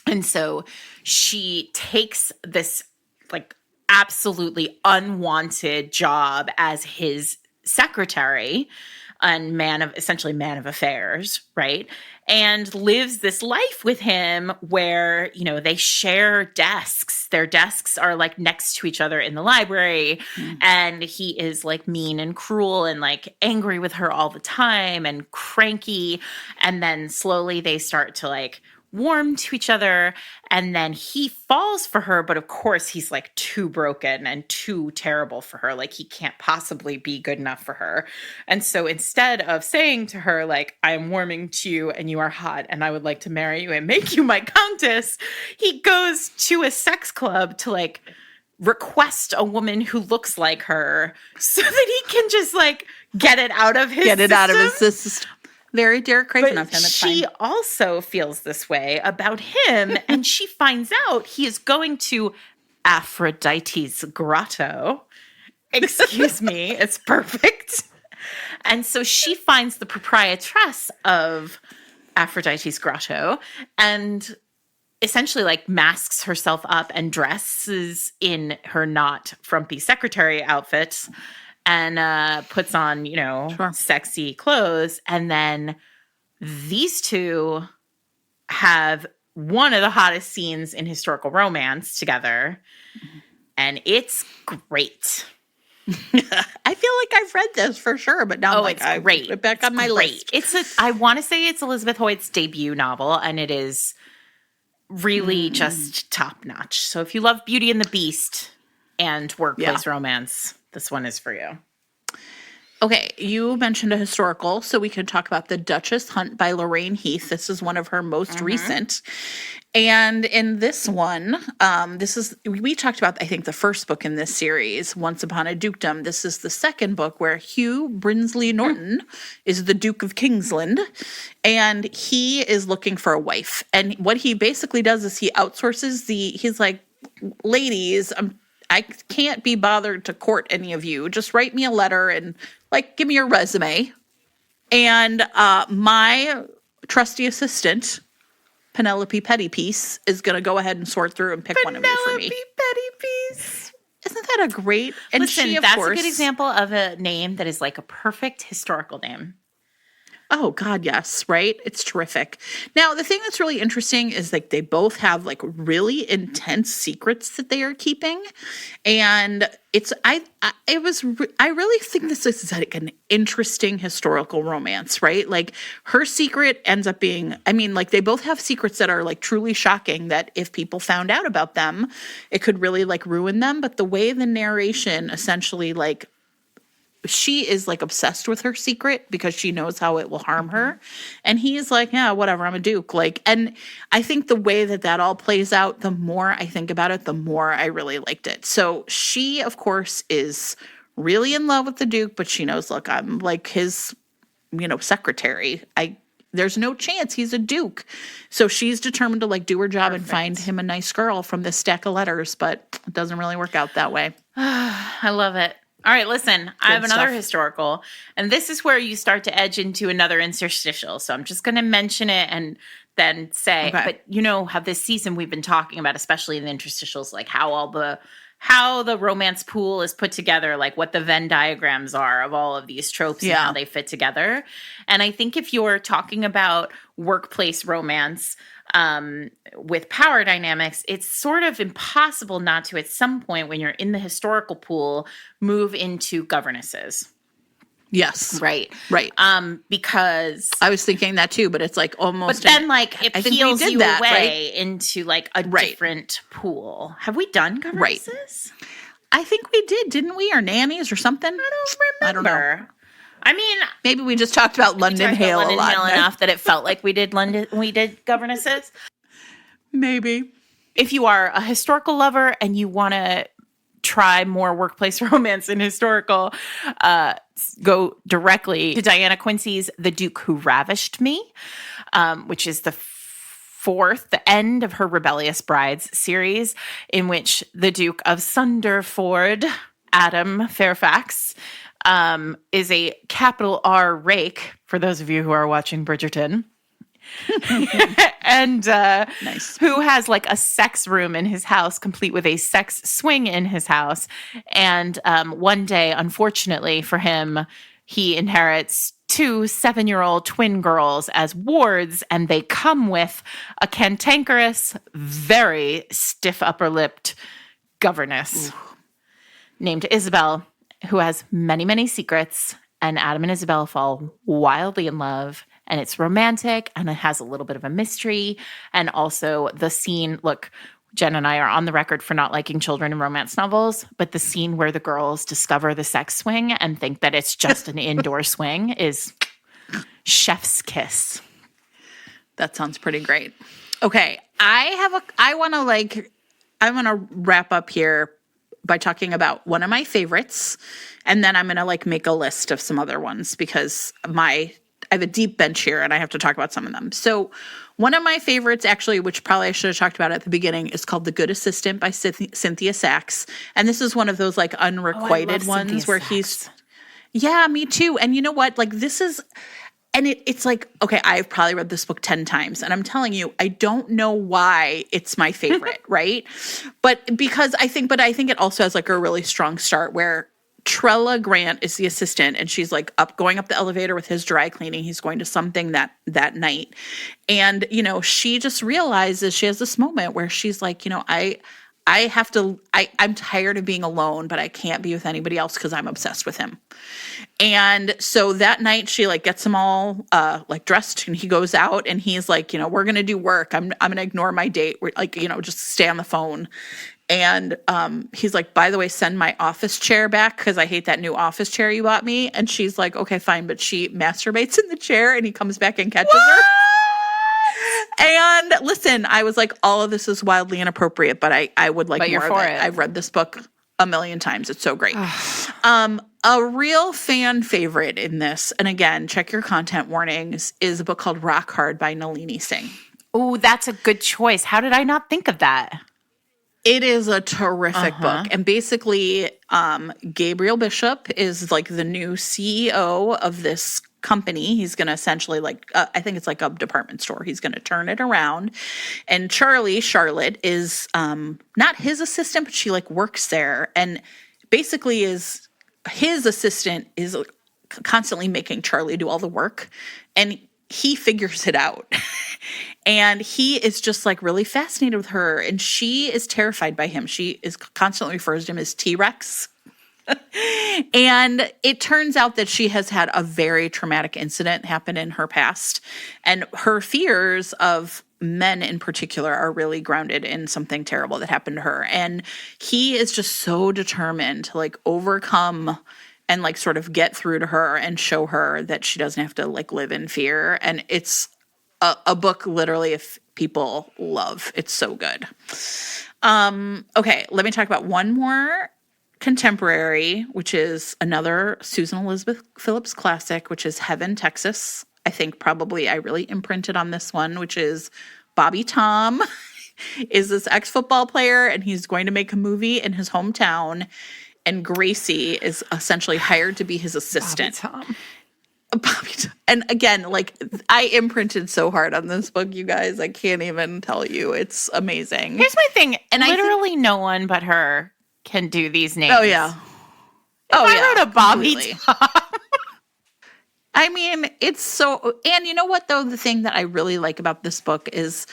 And so she takes this like absolutely unwanted job as his secretary and essentially man of affairs, right? And lives this life with him where, they share desks. Their desks are like next to each other in the library. And he is like mean and cruel and like angry with her all the time and cranky. And then slowly they start to like warm to each other, and then he falls for her, but of course he's like too broken and too terrible for her, like he can't possibly be good enough for her. And so instead of saying to her like, I am warming to you and you are hot and I would like to marry you and make you my countess, he goes to a sex club to like request a woman who looks like her so that he can just like get it out of his system. Very Derek Craven of But him. It's she fine. also feels this way about him, and she finds out he is going to Aphrodite's grotto. Excuse me, it's perfect. And so she finds the proprietress of Aphrodite's grotto and essentially like masks herself up and dresses in her not frumpy secretary outfit and puts on, sexy clothes. And then these two have one of the hottest scenes in historical romance together. And it's great. I feel like I've read this for sure, but now it's great. Put it back on my list. I want to say it's Elizabeth Hoyt's debut novel, and it is really just top notch. So if you love Beauty and the Beast and workplace romance, this one is for you. Okay, you mentioned a historical, so we can talk about The Duchess Hunt by Lorraine Heath. This is one of her most recent. And in this one, we talked about, I think, the first book in this series, Once Upon a Dukedom. This is the second book where Hugh Brinsley Norton is the Duke of Kingsland, and he is looking for a wife. And what he basically does is he outsources he's like, ladies, I can't be bothered to court any of you. Just write me a letter and give me your resume. And my trusty assistant, Penelope Pettypiece, is going to go ahead and sort through and pick one of you for me. Penelope Pettypiece. Isn't that a great? And listen, that's a good example of a name that is like a perfect historical name. Oh, God, yes, right? It's terrific. Now, the thing that's really interesting is they both have really intense secrets that they are keeping. And I really think this is an interesting historical romance, right? Her secret ends up being, they both have secrets that are truly shocking that if people found out about them, it could really ruin them. But the way the narration essentially she is obsessed with her secret because she knows how it will harm her. And he is yeah, whatever, I'm a duke. And I think the way that all plays out, the more I think about it, the more I really liked it. So she, of course, is really in love with the duke, but she knows, look, I'm his, secretary. There's no chance he's a duke. So she's determined to do her job and find him a nice girl from this stack of letters, but it doesn't really work out that way. I love it. All right, listen, I have another historical, and this is where you start to edge into another interstitial. So I'm just going to mention it and then say, but how this season we've been talking about, especially in the interstitials, how the romance pool is put together, what the Venn diagrams are of all of these tropes and how they fit together. And I think if you're talking about workplace romance, with power dynamics, it's sort of impossible not to, at some point when you're in the historical pool, move into governesses. Yes. Right. Because I was thinking that too, but it's almost. But then it peels you away into a different pool. Have we done governesses? Right. I think we didn't we? Or nannies or something? I don't remember. Maybe we just talked about London Hale a lot enough that it felt like we did governesses. Maybe. If you are a historical lover and you want to try more workplace romance in historical, go directly to Diana Quincy's The Duke Who Ravished Me, which is the end of her Rebellious Brides series, in which the Duke of Sunderford, Adam Fairfax, is a capital R rake, for those of you who are watching Bridgerton. And nice. Who has a sex room in his house, complete with a sex swing in his house. And one day, unfortunately for him, he inherits 2 7-year-old twin girls as wards, and they come with a cantankerous, very stiff upper-lipped governess named Isabel, who has many, many secrets, and Adam and Isabel fall wildly in love, and it's romantic, and it has a little bit of a mystery, and also the scene, look, Jen and I are on the record for not liking children in romance novels, but the scene where the girls discover the sex swing and think that it's just an indoor swing is chef's kiss. That sounds pretty great. Okay, I want to wrap up here by talking about one of my favorites, and then I'm going to make a list of some other ones because I have a deep bench here, and I have to talk about some of them. So one of my favorites, actually, which probably I should have talked about at the beginning, is called The Good Assistant by Cynthia Sachs. And this is one of those like unrequited ones Cynthia where Sachs. yeah, me too. And you know what? Like this is, and it's like, okay, I've probably read this book 10 times, and I'm telling you, I don't know why it's my favorite, right? But I think it also has like a really strong start where Trella Grant is the assistant, and she's like going up the elevator with his dry cleaning. He's going to something that night. And, she just realizes she has this moment where she's like, I'm tired of being alone, but I can't be with anybody else because I'm obsessed with him. And so that night she like gets him all like dressed, and he goes out, and he's like, we're going to do work. I'm going to ignore my date. We're like, just stay on the phone. And he's like, by the way, send my office chair back because I hate that new office chair you bought me. And she's like, okay, fine. But she masturbates in the chair, and he comes back and catches her. And listen, I was like, all of this is wildly inappropriate, but I would like more of it. I've read this book a million times. It's so great. A real fan favorite in this, and again, check your content warnings, is a book called Rock Hard by Nalini Singh. Oh, that's a good choice. How did I not think of that? It is a terrific book. And basically, Gabriel Bishop is like the new CEO of this company. He's going to essentially I think it's like a department store. He's going to turn it around. And Charlotte, is not his assistant, but she like works there. And basically is his assistant is constantly making Charlie do all the work. And he figures it out. And he is just like really fascinated with her, and she is terrified by him. She is constantly refers to him as T-Rex. And it turns out that she has had a very traumatic incident happen in her past, and her fears of men in particular are really grounded in something terrible that happened to her. And he is just so determined to like overcome and like sort of get through to her and show her that she doesn't have to like live in fear. And it's a book literally if people love. It's so good. Okay, let me talk about one more contemporary, which is another Susan Elizabeth Phillips classic, which is Heaven, Texas. I think probably I really imprinted on this one, which is Bobby Tom is this ex-football player, and he's going to make a movie in his hometown, and Gracie is essentially hired to be his assistant. Bobby Tom. And again, like I imprinted so hard on this book, you guys. I can't even tell you. It's amazing. Here's my thing. And literally no one but her can do these names. Oh, yeah. I wrote a Bobby Tom. I mean, it's so, and you know what though? The thing that I really like about this book is,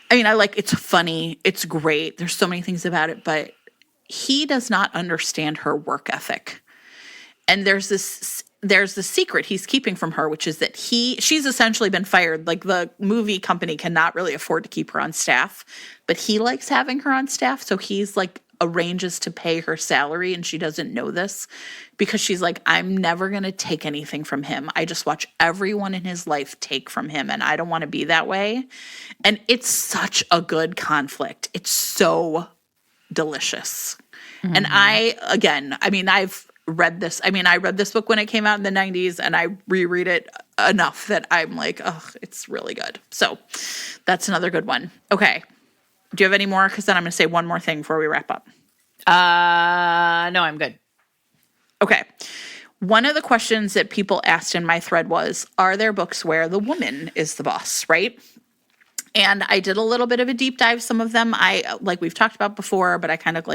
it's funny. It's great. There's so many things about it, but he does not understand her work ethic. And there's the secret he's keeping from her, which is that she's essentially been fired. Like the movie company cannot really afford to keep her on staff, but he likes having her on staff. So he's like arranges to pay her salary, and she doesn't know this because she's like, I'm never going to take anything from him. I just watch everyone in his life take from him, and I don't want to be that way. And it's such a good conflict. It's so delicious. Mm-hmm. And I've read this. I read this book when it came out in the 90s, and I reread it enough that I'm like, oh, it's really good. So that's another good one. Okay. Do you have any more? Because then I'm going to say one more thing before we wrap up. No, I'm good. Okay. One of the questions that people asked in my thread was, are there books where the woman is the boss, right? And I did a little bit of a deep dive. Some of them we've talked about before, but I kind of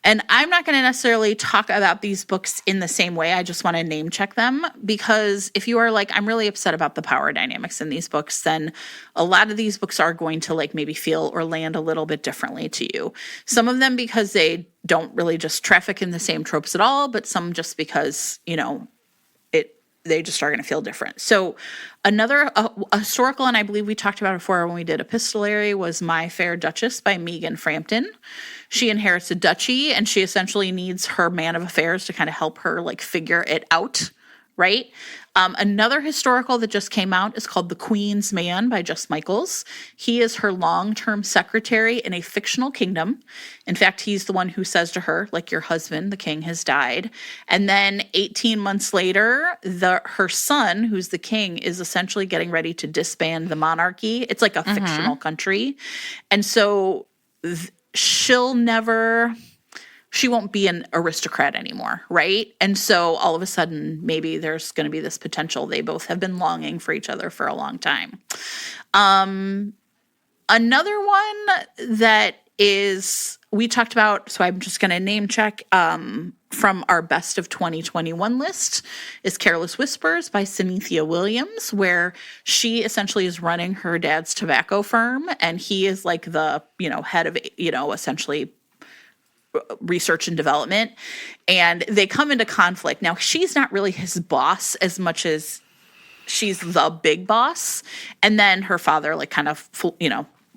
and I'm not going to necessarily talk about these books in the same way. I just want to name check them, because if you are like, I'm really upset about the power dynamics in these books, then a lot of these books are going to maybe feel or land a little bit differently to you. Some of them because they don't really just traffic in the same tropes at all, but some just because, they just are going to feel different. So another historical, and I believe we talked about it before when we did epistolary, was My Fair Duchess by Megan Frampton. She inherits a duchy, and she essentially needs her man of affairs to kind of help her figure it out, right? Another historical that just came out is called The Queen's Man by Just Michaels. He is her long-term secretary in a fictional kingdom. In fact, he's the one who says to her, like, your husband, the king, has died. And then 18 months later, her son, who's the king, is essentially getting ready to disband the monarchy. It's like a fictional country. And so she won't be an aristocrat anymore, right? And so all of a sudden, maybe there's going to be this potential. They both have been longing for each other for a long time. Another one that we talked about, so I'm just going to name check from our best of 2021 list, is Careless Whispers by Cynthia Williams, where she essentially is running her dad's tobacco firm, and he is like the, head of, essentially research and development, and they come into conflict. Now, she's not really his boss as much as she's the big boss, and then her father kind of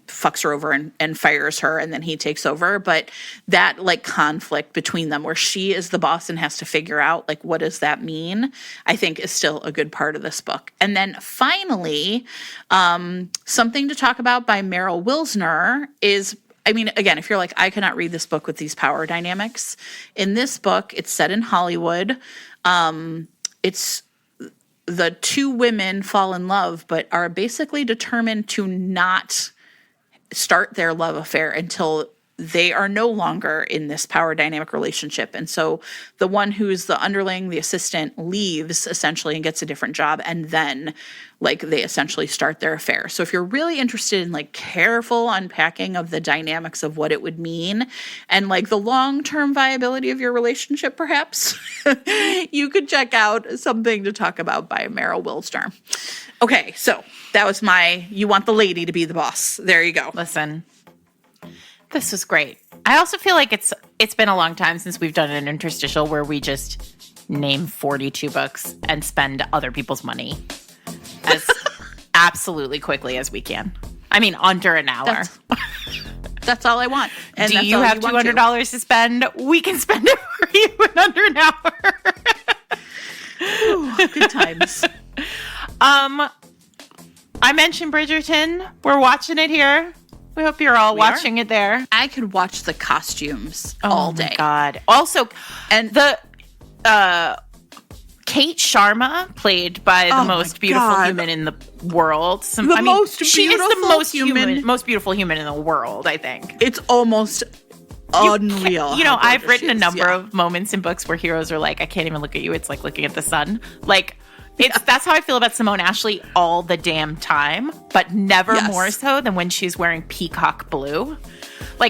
fucks her over and fires her, and then he takes over. But that conflict between them, where she is the boss and has to figure out what does that mean, I think is still a good part of this book. And then finally, something to talk about by Meryl Wilsner is, again, if you're like, I cannot read this book with these power dynamics. In this book, it's set in Hollywood. It's the two women fall in love, but are basically determined to not start their love affair until they are no longer in this power dynamic relationship. And so the one who's the underling, the assistant, leaves essentially and gets a different job. And then they essentially start their affair. So if you're really interested in careful unpacking of the dynamics of what it would mean and the long-term viability of your relationship, perhaps, you could check out Something to Talk About by Meryl Wilsner. Okay, so that was you want the lady to be the boss. There you go. Listen, this was great. I also feel like it's been a long time since we've done an interstitial where we just name 42 books and spend other people's money as absolutely quickly as we can. Under an hour. That's all I want. And do you have $200 to spend? We can spend it for you in under an hour. Ooh, good times. I mentioned Bridgerton. We're watching it here. We hope you're all watching it there. I could watch the costumes all day. Oh my God. Also, and the Kate Sharma, played by the most beautiful human in the world. She is the most beautiful human in the world, I think. It's almost unreal. I've written a number of moments in books where heroes are like, I can't even look at you. It's like looking at the sun. That's how I feel about Simone Ashley all the damn time, but never more so than when she's wearing peacock blue.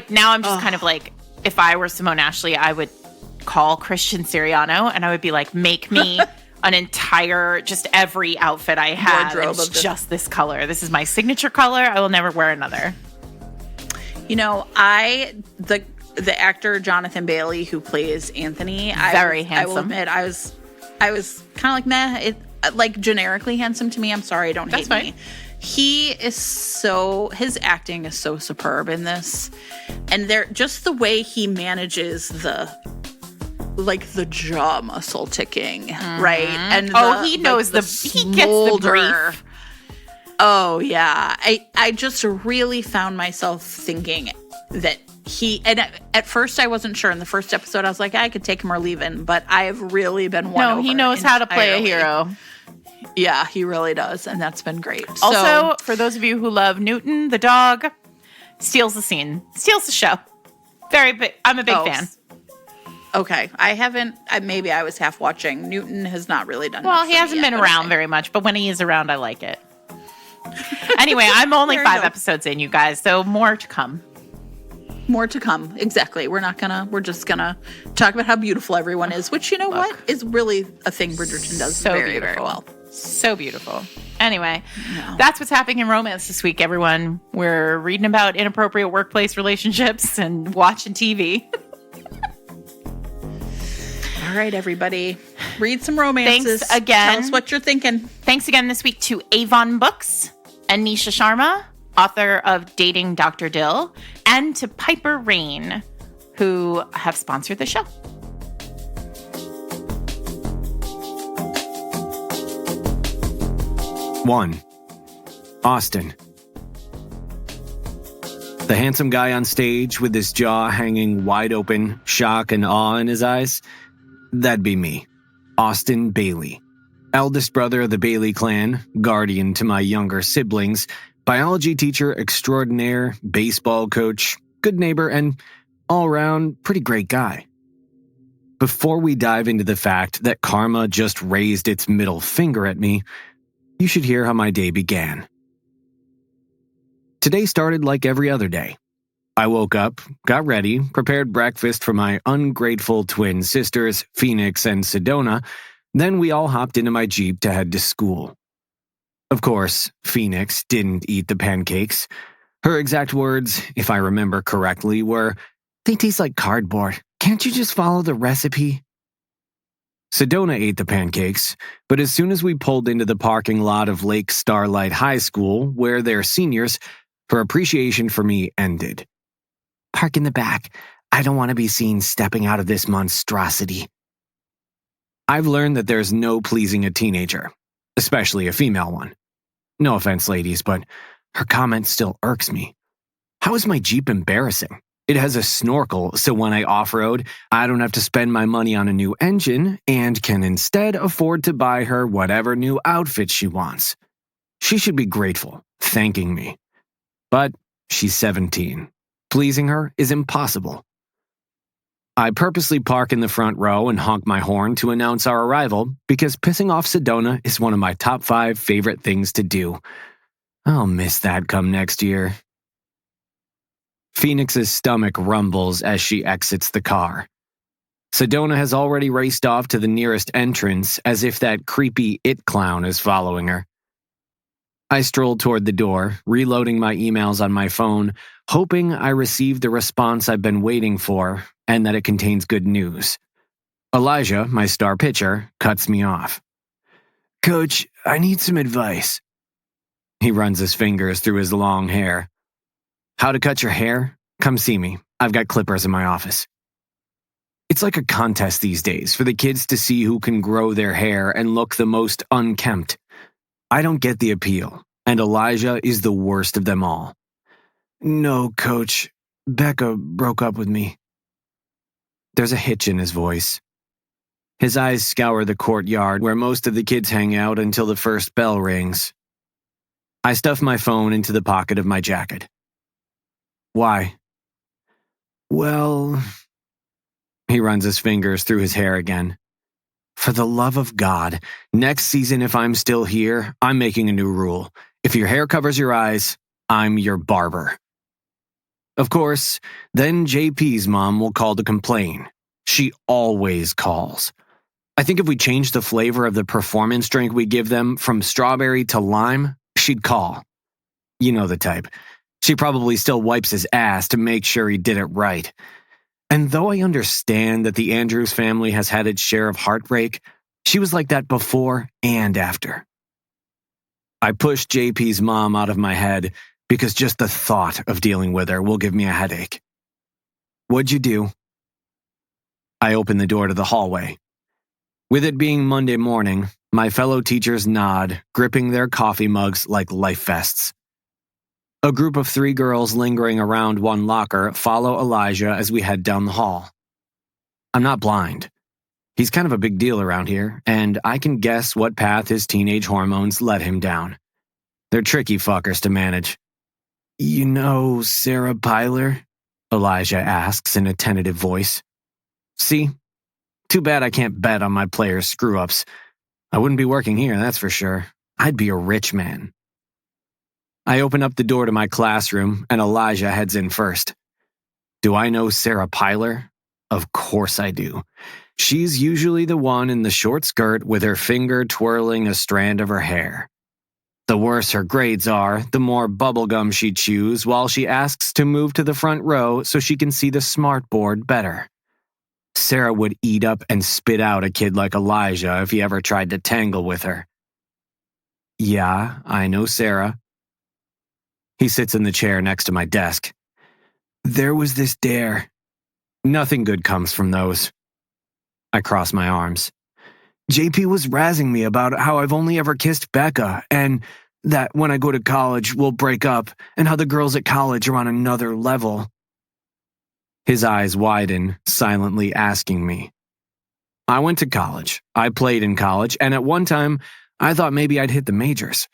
Now I'm just kind of if I were Simone Ashley, I would call Christian Siriano and I would be like, make me an entire, just every outfit I have. It's just this color. This is my signature color. I will never wear another. The actor Jonathan Bailey, who plays Anthony, very handsome. I will admit, I was kind of meh. Generically handsome to me. I'm sorry, don't hate me. He is his acting is so superb in this. And just the way he manages the jaw muscle ticking, right? And he knows he gets the brief. Oh yeah. I just really found myself thinking that at first I wasn't sure. In the first episode, I was like, I could take him or leave him, but I have really been won over. No, he knows how to play a hero. Yeah, he really does, and that's been great. Also, for those of you who love Newton, the dog, steals the scene, steals the show. Very big. I'm a big fan. Okay, I haven't. Maybe I was half watching. Newton has not really done. Well, he hasn't been around very much, but when he is around, I like it. Anyway, I'm only 5 episodes in, you guys, so more to come. More to come. Exactly. We're just gonna talk about how beautiful everyone is, which what is really a thing Bridgerton does very, very well. So beautiful. Anyway, that's what's happening in romance this week, everyone. We're reading about inappropriate workplace relationships and watching TV. All right, everybody. Read some romances. Thanks again. Tell us what you're thinking. Thanks again this week to Avon Books and Nisha Sharma, author of Dating Dr. Dill, and to Piper Rayne, who have sponsored the show. 1. Austin. The handsome guy on stage with his jaw hanging wide open, shock and awe in his eyes? That'd be me, Austin Bailey. Eldest brother of the Bailey clan, guardian to my younger siblings, biology teacher extraordinaire, baseball coach, good neighbor, and all-around pretty great guy. Before we dive into the fact that karma just raised its middle finger at me, you should hear how my day began. Today started like every other day. I woke up, got ready, prepared breakfast for my ungrateful twin sisters, Phoenix and Sedona, then we all hopped into my Jeep to head to school. Of course, Phoenix didn't eat the pancakes. Her exact words, if I remember correctly, were, "They taste like cardboard. Can't you just follow the recipe?" Sedona ate the pancakes, but as soon as we pulled into the parking lot of Lake Starlight High School, where they're seniors, her appreciation for me ended. "Park in the back. I don't want to be seen stepping out of this monstrosity." I've learned that there's no pleasing a teenager, especially a female one. No offense, ladies, but her comment still irks me. How is my Jeep embarrassing? It has a snorkel, so when I off-road, I don't have to spend my money on a new engine and can instead afford to buy her whatever new outfit she wants. She should be grateful, thanking me. But she's 17. Pleasing her is impossible. I purposely park in the front row and honk my horn to announce our arrival because pissing off Sedona is one of my top 5 favorite things to do. I'll miss that come next year. Phoenix's stomach rumbles as she exits the car. Sedona has already raced off to the nearest entrance as if that creepy it clown is following her. I stroll toward the door, reloading my emails on my phone, hoping I receive the response I've been waiting for and that it contains good news. Elijah, my star pitcher, cuts me off. "Coach, I need some advice." He runs his fingers through his long hair. "How to cut your hair? Come see me. I've got clippers in my office." It's like a contest these days for the kids to see who can grow their hair and look the most unkempt. I don't get the appeal, and Elijah is the worst of them all. "No, Coach. Becca broke up with me." There's a hitch in his voice. His eyes scour the courtyard where most of the kids hang out until the first bell rings. I stuff my phone into the pocket of my jacket. "Why?" "Well..." He runs his fingers through his hair again. "For the love of God, next season if I'm still here, I'm making a new rule. If your hair covers your eyes, I'm your barber." Of course, then JP's mom will call to complain. She always calls. I think if we changed the flavor of the performance drink we give them from strawberry to lime, she'd call. You know the type. She probably still wipes his ass to make sure he did it right. And though I understand that the Andrews family has had its share of heartbreak, she was like that before and after. I pushed JP's mom out of my head because just the thought of dealing with her will give me a headache. "What'd you do?" I opened the door to the hallway. With it being Monday morning, my fellow teachers nod, gripping their coffee mugs like life vests. A group of 3 girls lingering around one locker follow Elijah as we head down the hall. I'm not blind. He's kind of a big deal around here, and I can guess what path his teenage hormones led him down. They're tricky fuckers to manage. "You know Sarah Pyler?" Elijah asks in a tentative voice. "See? Too bad I can't bet on my players' screw-ups. I wouldn't be working here, that's for sure. I'd be a rich man." I open up the door to my classroom, and Elijah heads in first. Do I know Sarah Pyler? Of course I do. She's usually the one in the short skirt with her finger twirling a strand of her hair. The worse her grades are, the more bubblegum she chews while she asks to move to the front row so she can see the smartboard better. Sarah would eat up and spit out a kid like Elijah if he ever tried to tangle with her. "Yeah, I know Sarah." He sits in the chair next to my desk. "There was this dare." "Nothing good comes from those." I cross my arms. "JP was razzing me about how I've only ever kissed Becca, and that when I go to college, we'll break up, and how the girls at college are on another level. His eyes widen, silently asking me. I went to college. I played in college, and at one time, I thought maybe I'd hit the majors.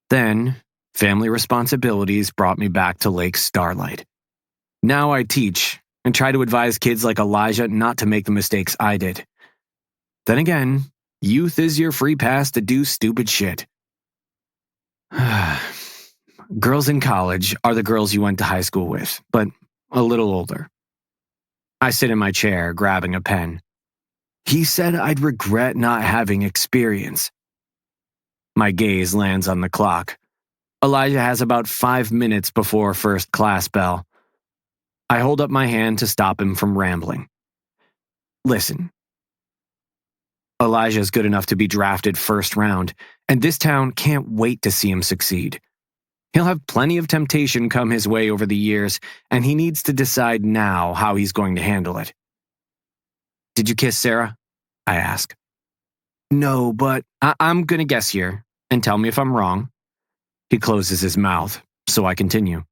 Then, family responsibilities brought me back to Lake Starlight. Now I teach and try to advise kids like Elijah not to make the mistakes I did. Then again, youth is your free pass to do stupid shit. Girls in college are the girls you went to high school with, but a little older. I sit in my chair, grabbing a pen. He said I'd regret not having experience. My gaze lands on the clock. Elijah has about 5 minutes before first class bell. I hold up my hand to stop him from rambling. Listen. Elijah's good enough to be drafted first round, and this town can't wait to see him succeed. He'll have plenty of temptation come his way over the years, and he needs to decide now how he's going to handle it. Did you kiss Sarah? I ask. No, but I'm going to guess here, and tell me if I'm wrong. He closes his mouth, so I continue.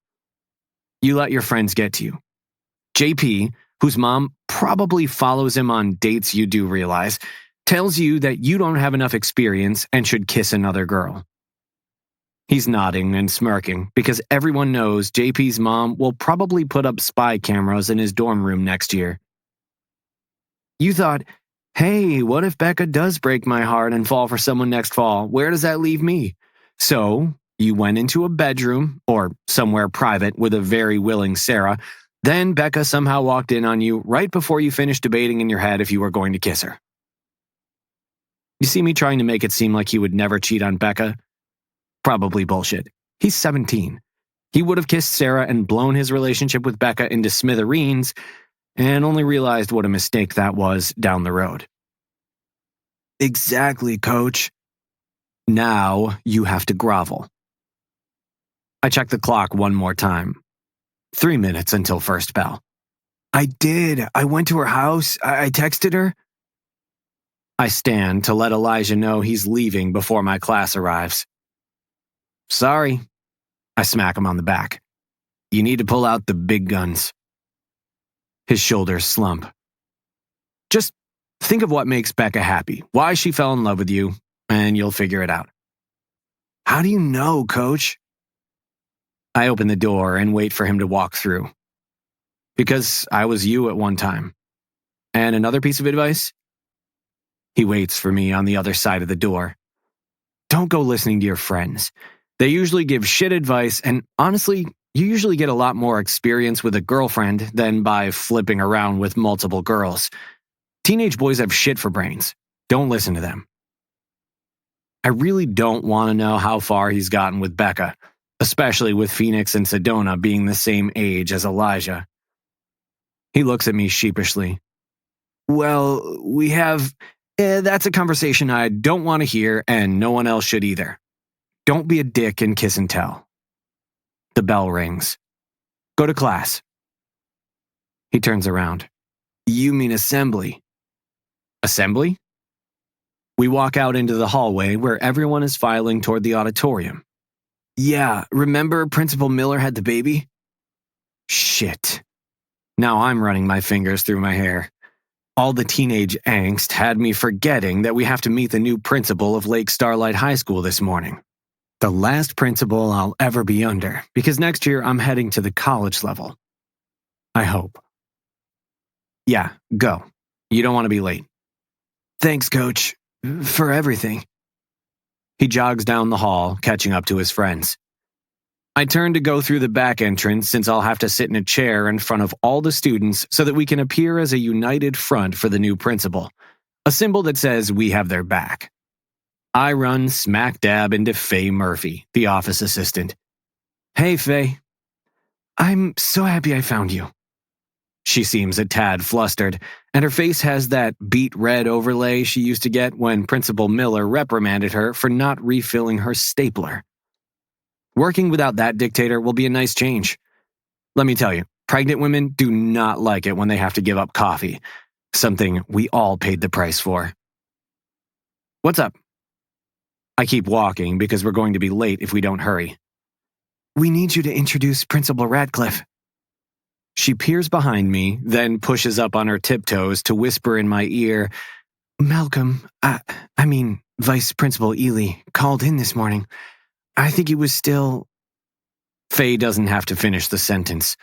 You let your friends get to you. JP, whose mom probably follows him on dates you do realize, tells you that you don't have enough experience and should kiss another girl. He's nodding and smirking because everyone knows JP's mom will probably put up spy cameras in his dorm room next year. You thought, hey, what if Becca does break my heart and fall for someone next fall? Where does that leave me? So you went into a bedroom or somewhere private with a very willing Sarah. Then Becca somehow walked in on you right before you finished debating in your head if you were going to kiss her. You see me trying to make it seem like he would never cheat on Becca? Probably bullshit. He's 17. He would have kissed Sarah and blown his relationship with Becca into smithereens and only realized what a mistake that was down the road. Exactly, coach. Now you have to grovel. I check the clock one more time. 3 minutes until first bell. I did. I went to her house. I texted her. I stand to let Elijah know he's leaving before my class arrives. Sorry. I smack him on the back. You need to pull out the big guns. His shoulders slump. Just think of what makes Becca happy, why she fell in love with you, and you'll figure it out. How do you know, coach? I open the door and wait for him to walk through. Because I was you at one time. And another piece of advice? He waits for me on the other side of the door. Don't go listening to your friends. They usually give shit advice, and honestly, you usually get a lot more experience with a girlfriend than by flipping around with multiple girls. Teenage boys have shit for brains. Don't listen to them. I really don't want to know how far he's gotten with Becca, especially with Phoenix and Sedona being the same age as Elijah. He looks at me sheepishly. Well, we have... that's a conversation I don't want to hear, and no one else should either. Don't be a dick and kiss and tell. The bell rings. Go to class. He turns around. You mean assembly? Assembly? We walk out into the hallway where everyone is filing toward the auditorium. Yeah, remember Principal Miller had the baby? Shit. Now I'm running my fingers through my hair. All the teenage angst had me forgetting that we have to meet the new principal of Lake Starlight High School this morning. The last principal I'll ever be under, because next year I'm heading to the college level. I hope. Yeah, go. You don't want to be late. Thanks, coach, for everything. He jogs down the hall, catching up to his friends. I turn to go through the back entrance since I'll have to sit in a chair in front of all the students so that we can appear as a united front for the new principal, a symbol that says we have their back. I run smack dab into Faye Murphy, the office assistant. Hey, Faye. I'm so happy I found you. She seems a tad flustered, and her face has that beet red overlay she used to get when Principal Miller reprimanded her for not refilling her stapler. Working without that dictator will be a nice change. Let me tell you, pregnant women do not like it when they have to give up coffee, something we all paid the price for. What's up? I keep walking because we're going to be late if we don't hurry. We need you to introduce Principal Radcliffe. She peers behind me, then pushes up on her tiptoes to whisper in my ear, Malcolm, Vice Principal Ely, called in this morning. I think he was still... Faye doesn't have to finish the sentence.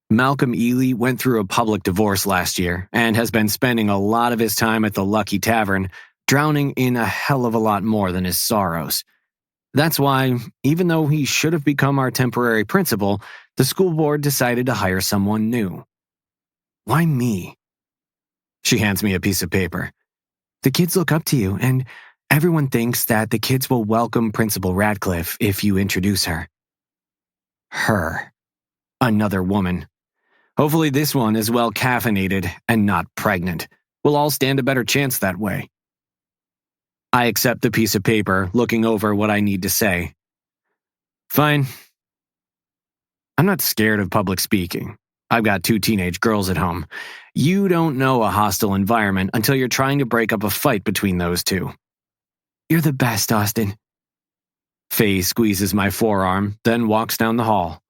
Malcolm Ely went through a public divorce last year and has been spending a lot of his time at the Lucky Tavern, drowning in a hell of a lot more than his sorrows. That's why, even though he should have become our temporary principal, the school board decided to hire someone new. Why me? She hands me a piece of paper. The kids look up to you, and everyone thinks that the kids will welcome Principal Radcliffe if you introduce her. Her. Another woman. Hopefully this one is well caffeinated and not pregnant. We'll all stand a better chance that way. I accept the piece of paper, looking over what I need to say. Fine. I'm not scared of public speaking. I've got 2 teenage girls at home. You don't know a hostile environment until you're trying to break up a fight between those 2. You're the best, Austin. Faye squeezes my forearm, then walks down the hall.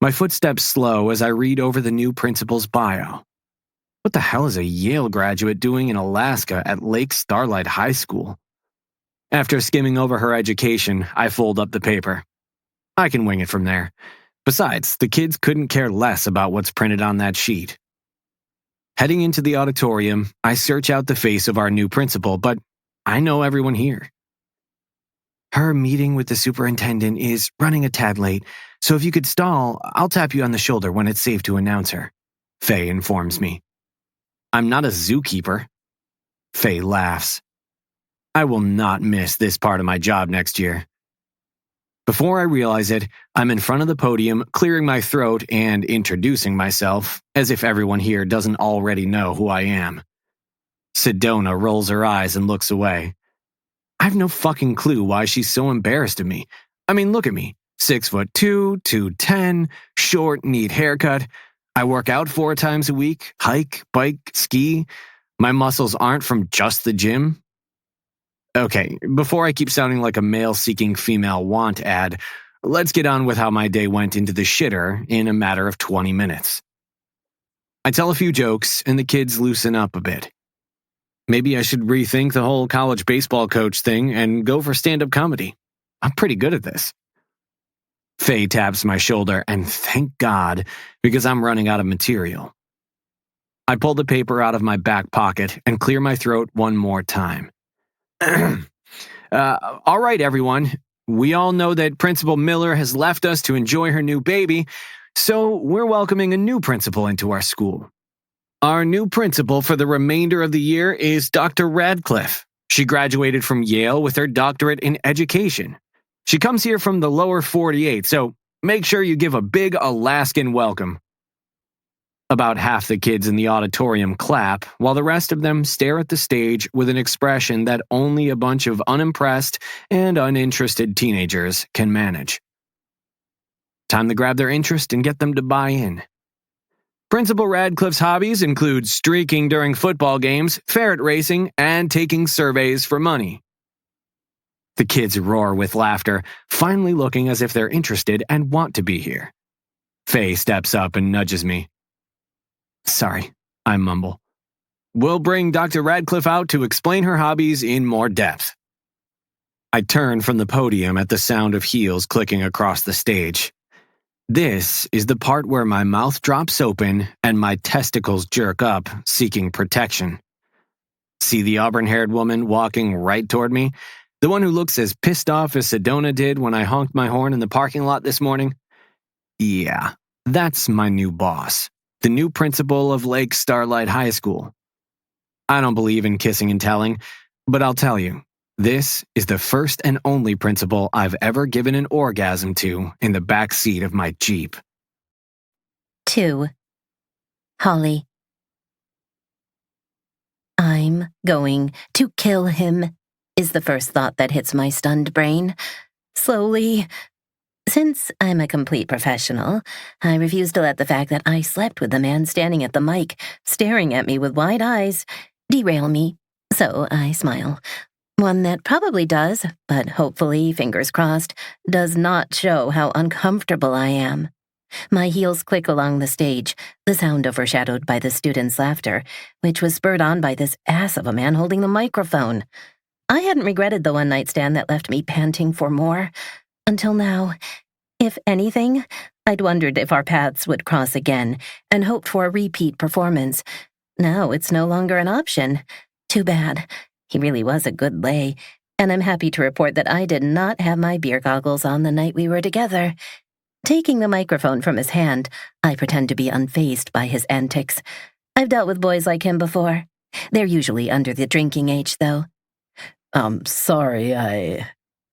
My footsteps slow as I read over the new principal's bio. What the hell is a Yale graduate doing in Alaska at Lake Starlight High School? After skimming over her education, I fold up the paper. I can wing it from there. Besides, the kids couldn't care less about what's printed on that sheet. Heading into the auditorium, I search out the face of our new principal, but I know everyone here. Her meeting with the superintendent is running a tad late, so if you could stall, I'll tap you on the shoulder when it's safe to announce her, Faye informs me. I'm not a zookeeper. Faye laughs. I will not miss this part of my job next year. Before I realize it, I'm in front of the podium, clearing my throat and introducing myself, as if everyone here doesn't already know who I am. Sedona rolls her eyes and looks away. I've no fucking clue why she's so embarrassed of me. I mean, look at me. 6'2", 210, short, neat haircut. I work out 4 times a week, hike, bike, ski. My muscles aren't from just the gym. Okay, before I keep sounding like a male-seeking female want ad, let's get on with how my day went into the shitter in a matter of 20 minutes. I tell a few jokes, and the kids loosen up a bit. Maybe I should rethink the whole college baseball coach thing and go for stand-up comedy. I'm pretty good at this. Faye taps my shoulder, and thank God, because I'm running out of material. I pull the paper out of my back pocket and clear my throat one more time. All right, everyone. We all know that Principal Miller has left us to enjoy her new baby, so we're welcoming a new principal into our school. Our new principal for the remainder of the year is Dr. Radcliffe. She graduated from Yale with her doctorate in education. She comes here from the lower 48, so make sure you give a big Alaskan welcome. About half the kids in the auditorium clap, while the rest of them stare at the stage with an expression that only a bunch of unimpressed and uninterested teenagers can manage. Time to grab their interest and get them to buy in. Principal Radcliffe's hobbies include streaking during football games, ferret racing, and taking surveys for money. The kids roar with laughter, finally looking as if they're interested and want to be here. Faye steps up and nudges me. Sorry, I mumble. We'll bring Dr. Radcliffe out to explain her hobbies in more depth. I turn from the podium at the sound of heels clicking across the stage. This is the part where my mouth drops open and my testicles jerk up, seeking protection. See the auburn-haired woman walking right toward me? The one who looks as pissed off as Sedona did when I honked my horn in the parking lot this morning? Yeah, that's my new boss, the new principal of Lake Starlight High School. I don't believe in kissing and telling, but I'll tell you, this is the first and only principal I've ever given an orgasm to in the back seat of my Jeep. 2. Holly. I'm going to kill him, is the first thought that hits my stunned brain. Slowly. Since I'm a complete professional, I refuse to let the fact that I slept with the man standing at the mic, staring at me with wide eyes, derail me. So I smile. One that probably does, but hopefully, fingers crossed, does not show how uncomfortable I am. My heels click along the stage, the sound overshadowed by the students' laughter, which was spurred on by this ass of a man holding the microphone. I hadn't regretted the one-night stand that left me panting for more, until now. If anything, I'd wondered if our paths would cross again, and hoped for a repeat performance. Now it's no longer an option. Too bad. He really was a good lay, and I'm happy to report that I did not have my beer goggles on the night we were together. Taking the microphone from his hand, I pretend to be unfazed by his antics. I've dealt with boys like him before. They're usually under the drinking age, though. Sorry,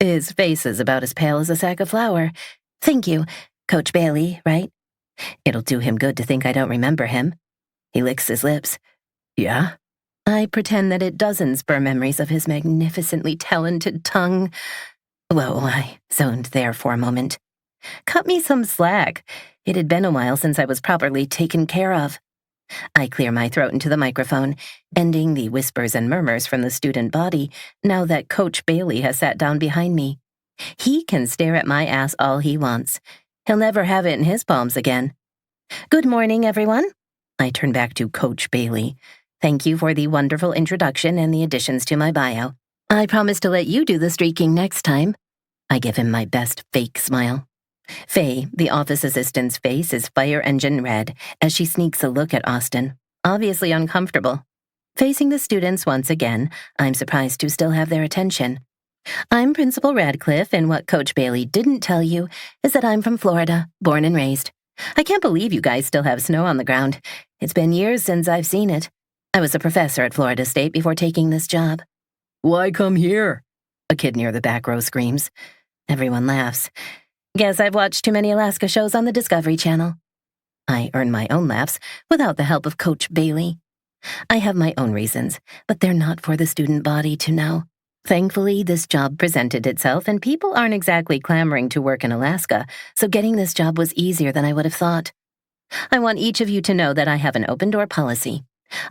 His face is about as pale as a sack of flour. Thank you, Coach Bailey, right? It'll do him good to think I don't remember him. He licks his lips. Yeah? I pretend that it doesn't spur memories of his magnificently talented tongue. Whoa, I zoned there for a moment. Cut me some slack. It had been a while since I was properly taken care of. I clear my throat into the microphone, ending the whispers and murmurs from the student body now that Coach Bailey has sat down behind me. He can stare at my ass all he wants. He'll never have it in his palms again. Good morning, everyone. I turn back to Coach Bailey. Thank you for the wonderful introduction and the additions to my bio. I promise to let you do the streaking next time. I give him my best fake smile. Faye, the office assistant's face is fire engine red as she sneaks a look at Austin, obviously uncomfortable. Facing the students once again, I'm surprised to still have their attention. I'm Principal Radcliffe, and what Coach Bailey didn't tell you is that I'm from Florida, born and raised. I can't believe you guys still have snow on the ground. It's been years since I've seen it. I was a professor at Florida State before taking this job. Why come here? A kid near the back row screams. Everyone laughs. Guess I've watched too many Alaska shows on the Discovery Channel. I earn my own laughs without the help of Coach Bailey. I have my own reasons, but they're not for the student body to know. Thankfully, this job presented itself, and people aren't exactly clamoring to work in Alaska, so getting this job was easier than I would have thought. I want each of you to know that I have an open-door policy.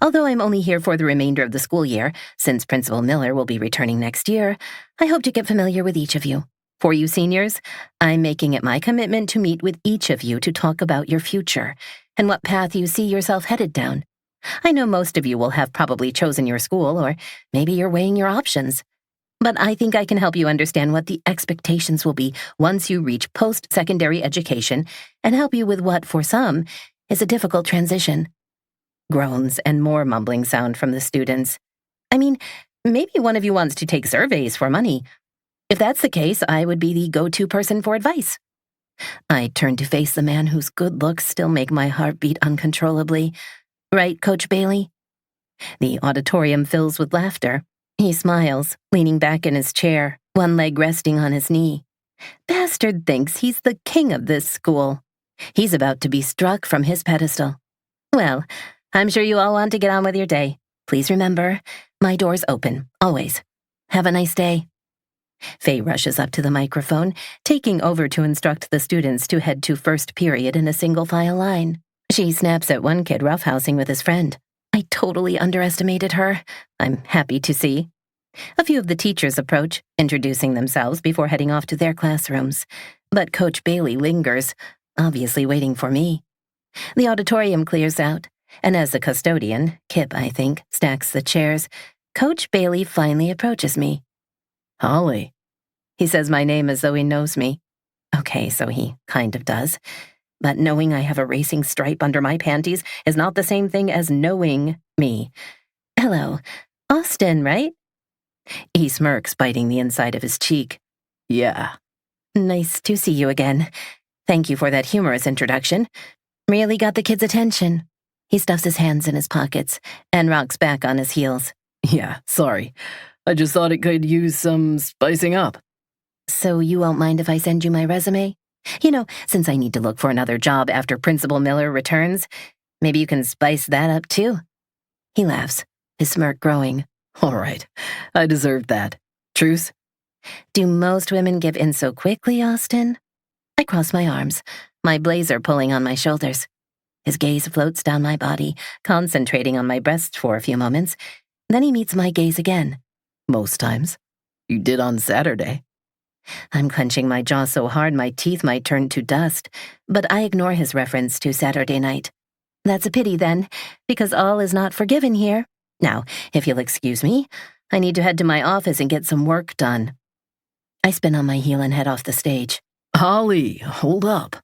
Although I'm only here for the remainder of the school year, since Principal Miller will be returning next year, I hope to get familiar with each of you. For you seniors, I'm making it my commitment to meet with each of you to talk about your future and what path you see yourself headed down. I know most of you will have probably chosen your school, or maybe you're weighing your options. But I think I can help you understand what the expectations will be once you reach post-secondary education and help you with what, for some, is a difficult transition. Groans and more mumbling sound from the students. I mean, maybe one of you wants to take surveys for money. If that's the case, I would be the go-to person for advice. I turn to face the man whose good looks still make my heart beat uncontrollably. Right, Coach Bailey? The auditorium fills with laughter. He smiles, leaning back in his chair, one leg resting on his knee. Bastard thinks he's the king of this school. He's about to be struck from his pedestal. Well, I'm sure you all want to get on with your day. Please remember, my door's open, always. Have a nice day. Faye rushes up to the microphone, taking over to instruct the students to head to first period in a single-file line. She snaps at one kid roughhousing with his friend. I totally underestimated her. I'm happy to see. A few of the teachers approach, introducing themselves before heading off to their classrooms. But Coach Bailey lingers, obviously waiting for me. The auditorium clears out, and as the custodian, Kip, I think, stacks the chairs, Coach Bailey finally approaches me. Holly. He says my name as though he knows me. Okay, so he kind of does. But knowing I have a racing stripe under my panties is not the same thing as knowing me. Hello, Austin, right? He smirks, biting the inside of his cheek. Yeah. Nice to see you again. Thank you for that humorous introduction. Really got the kid's attention. He stuffs his hands in his pockets and rocks back on his heels. Yeah, sorry. I just thought it could use some spicing up. So you won't mind if I send you my resume? You know, since I need to look for another job after Principal Miller returns, maybe you can spice that up too. He laughs, his smirk growing. All right, I deserved that. Truce? Do most women give in so quickly, Austin? I cross my arms, my blazer pulling on my shoulders. His gaze floats down my body, concentrating on my breasts for a few moments. Then he meets my gaze again. Most times. You did on Saturday. I'm clenching my jaw so hard my teeth might turn to dust, but I ignore his reference to Saturday night. That's a pity then, because all is not forgiven here. Now, if you'll excuse me, I need to head to my office and get some work done. I spin on my heel and head off the stage. Holly, hold up.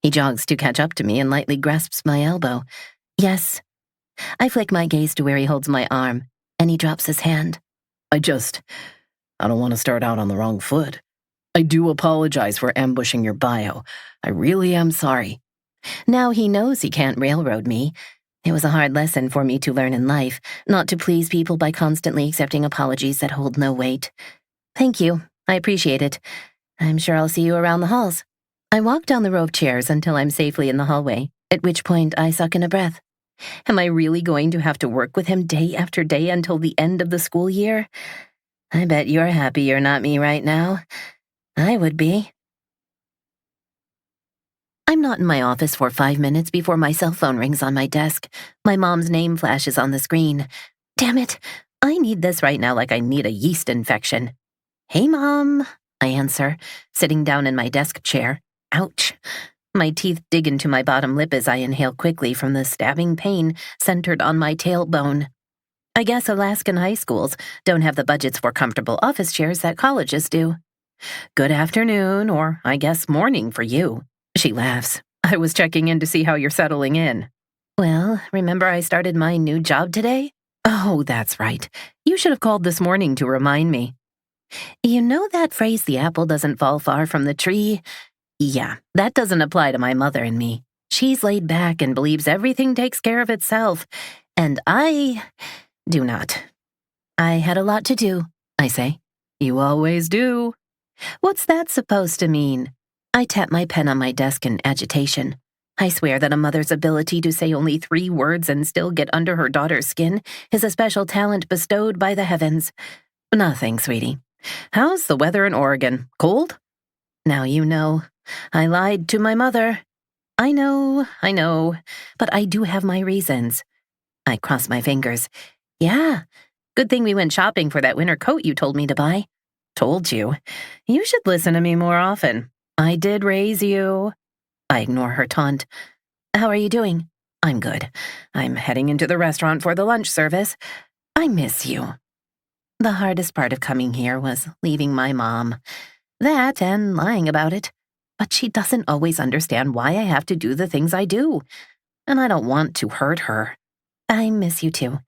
He jogs to catch up to me and lightly grasps my elbow. Yes. I flick my gaze to where he holds my arm, and he drops his hand. I don't want to start out on the wrong foot. I do apologize for ambushing your bio. I really am sorry. Now he knows he can't railroad me. It was a hard lesson for me to learn in life, not to please people by constantly accepting apologies that hold no weight. Thank you. I appreciate it. I'm sure I'll see you around the halls. I walk down the row of chairs until I'm safely in the hallway, at which point I suck in a breath. Am I really going to have to work with him day after day until the end of the school year? I bet you're happy you're not me right now. I would be. I'm not in my office for 5 minutes before my cell phone rings on my desk. My mom's name flashes on the screen. Damn it, I need this right now like I need a yeast infection. Hey, Mom, I answer, sitting down in my desk chair. Ouch. My teeth dig into my bottom lip as I inhale quickly from the stabbing pain centered on my tailbone. I guess Alaskan high schools don't have the budgets for comfortable office chairs that colleges do. Good afternoon, or I guess morning for you. She laughs. I was checking in to see how you're settling in. Well, remember I started my new job today? Oh, that's right. You should have called this morning to remind me. You know that phrase, the apple doesn't fall far from the tree? Yeah, that doesn't apply to my mother and me. She's laid back and believes everything takes care of itself, and I do not. I had a lot to do, I say. You always do. What's that supposed to mean? I tap my pen on my desk in agitation. I swear that a mother's ability to say only 3 words and still get under her daughter's skin is a special talent bestowed by the heavens. Nothing, sweetie. How's the weather in Oregon? Cold? Now you know. I lied to my mother. I know, but I do have my reasons. I cross my fingers. Yeah, good thing we went shopping for that winter coat you told me to buy. Told you. You should listen to me more often. I did raise you. I ignore her taunt. How are you doing? I'm good. I'm heading into the restaurant for the lunch service. I miss you. The hardest part of coming here was leaving my mom. That and lying about it. But she doesn't always understand why I have to do the things I do. And I don't want to hurt her. I miss you too.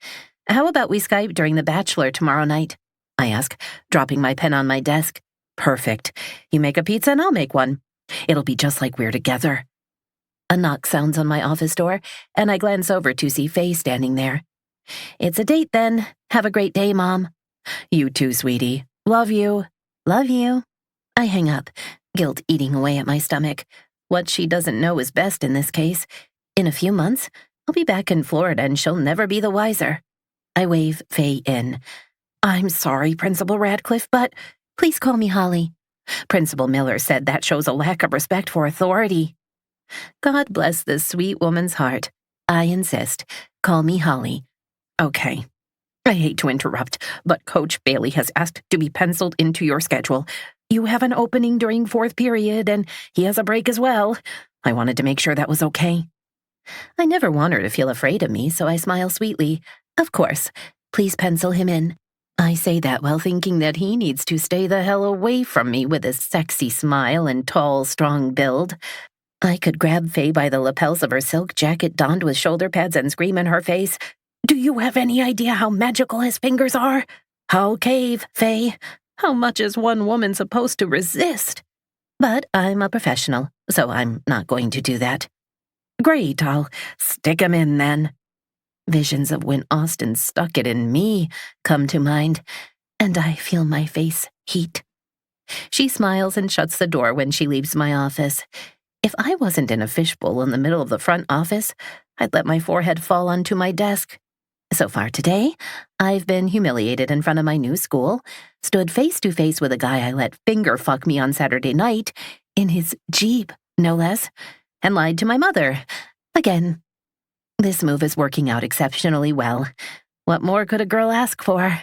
How about we Skype during The Bachelor tomorrow night? I ask, dropping my pen on my desk. Perfect. You make a pizza and I'll make one. It'll be just like we're together. A knock sounds on my office door, and I glance over to see Faye standing there. It's a date then. Have a great day, Mom. You too, sweetie. Love you. Love you. I hang up, guilt eating away at my stomach. What she doesn't know is best in this case. In a few months, I'll be back in Florida and she'll never be the wiser. I wave Faye in. I'm sorry, Principal Radcliffe, but please call me Holly. Principal Miller said that shows a lack of respect for authority. God bless this sweet woman's heart. I insist. Call me Holly. Okay. I hate to interrupt, but Coach Bailey has asked to be penciled into your schedule. You have an opening during 4th period, and he has a break as well. I wanted to make sure that was okay. I never want her to feel afraid of me, so I smile sweetly. Of course. Please pencil him in. I say that while thinking that he needs to stay the hell away from me with his sexy smile and tall, strong build. I could grab Faye by the lapels of her silk jacket donned with shoulder pads and scream in her face, Do you have any idea how magical his fingers are? I'll cave, Faye. How much is one woman supposed to resist? But I'm a professional, so I'm not going to do that. Great, I'll stick him in then. Visions of when Austin stuck it in me come to mind, and I feel my face heat. She smiles and shuts the door when she leaves my office. If I wasn't in a fishbowl in the middle of the front office, I'd let my forehead fall onto my desk. So far today, I've been humiliated in front of my new school, stood face to face with a guy I let finger fuck me on Saturday night, in his Jeep, no less, and lied to my mother. Again. This move is working out exceptionally well. What more could a girl ask for?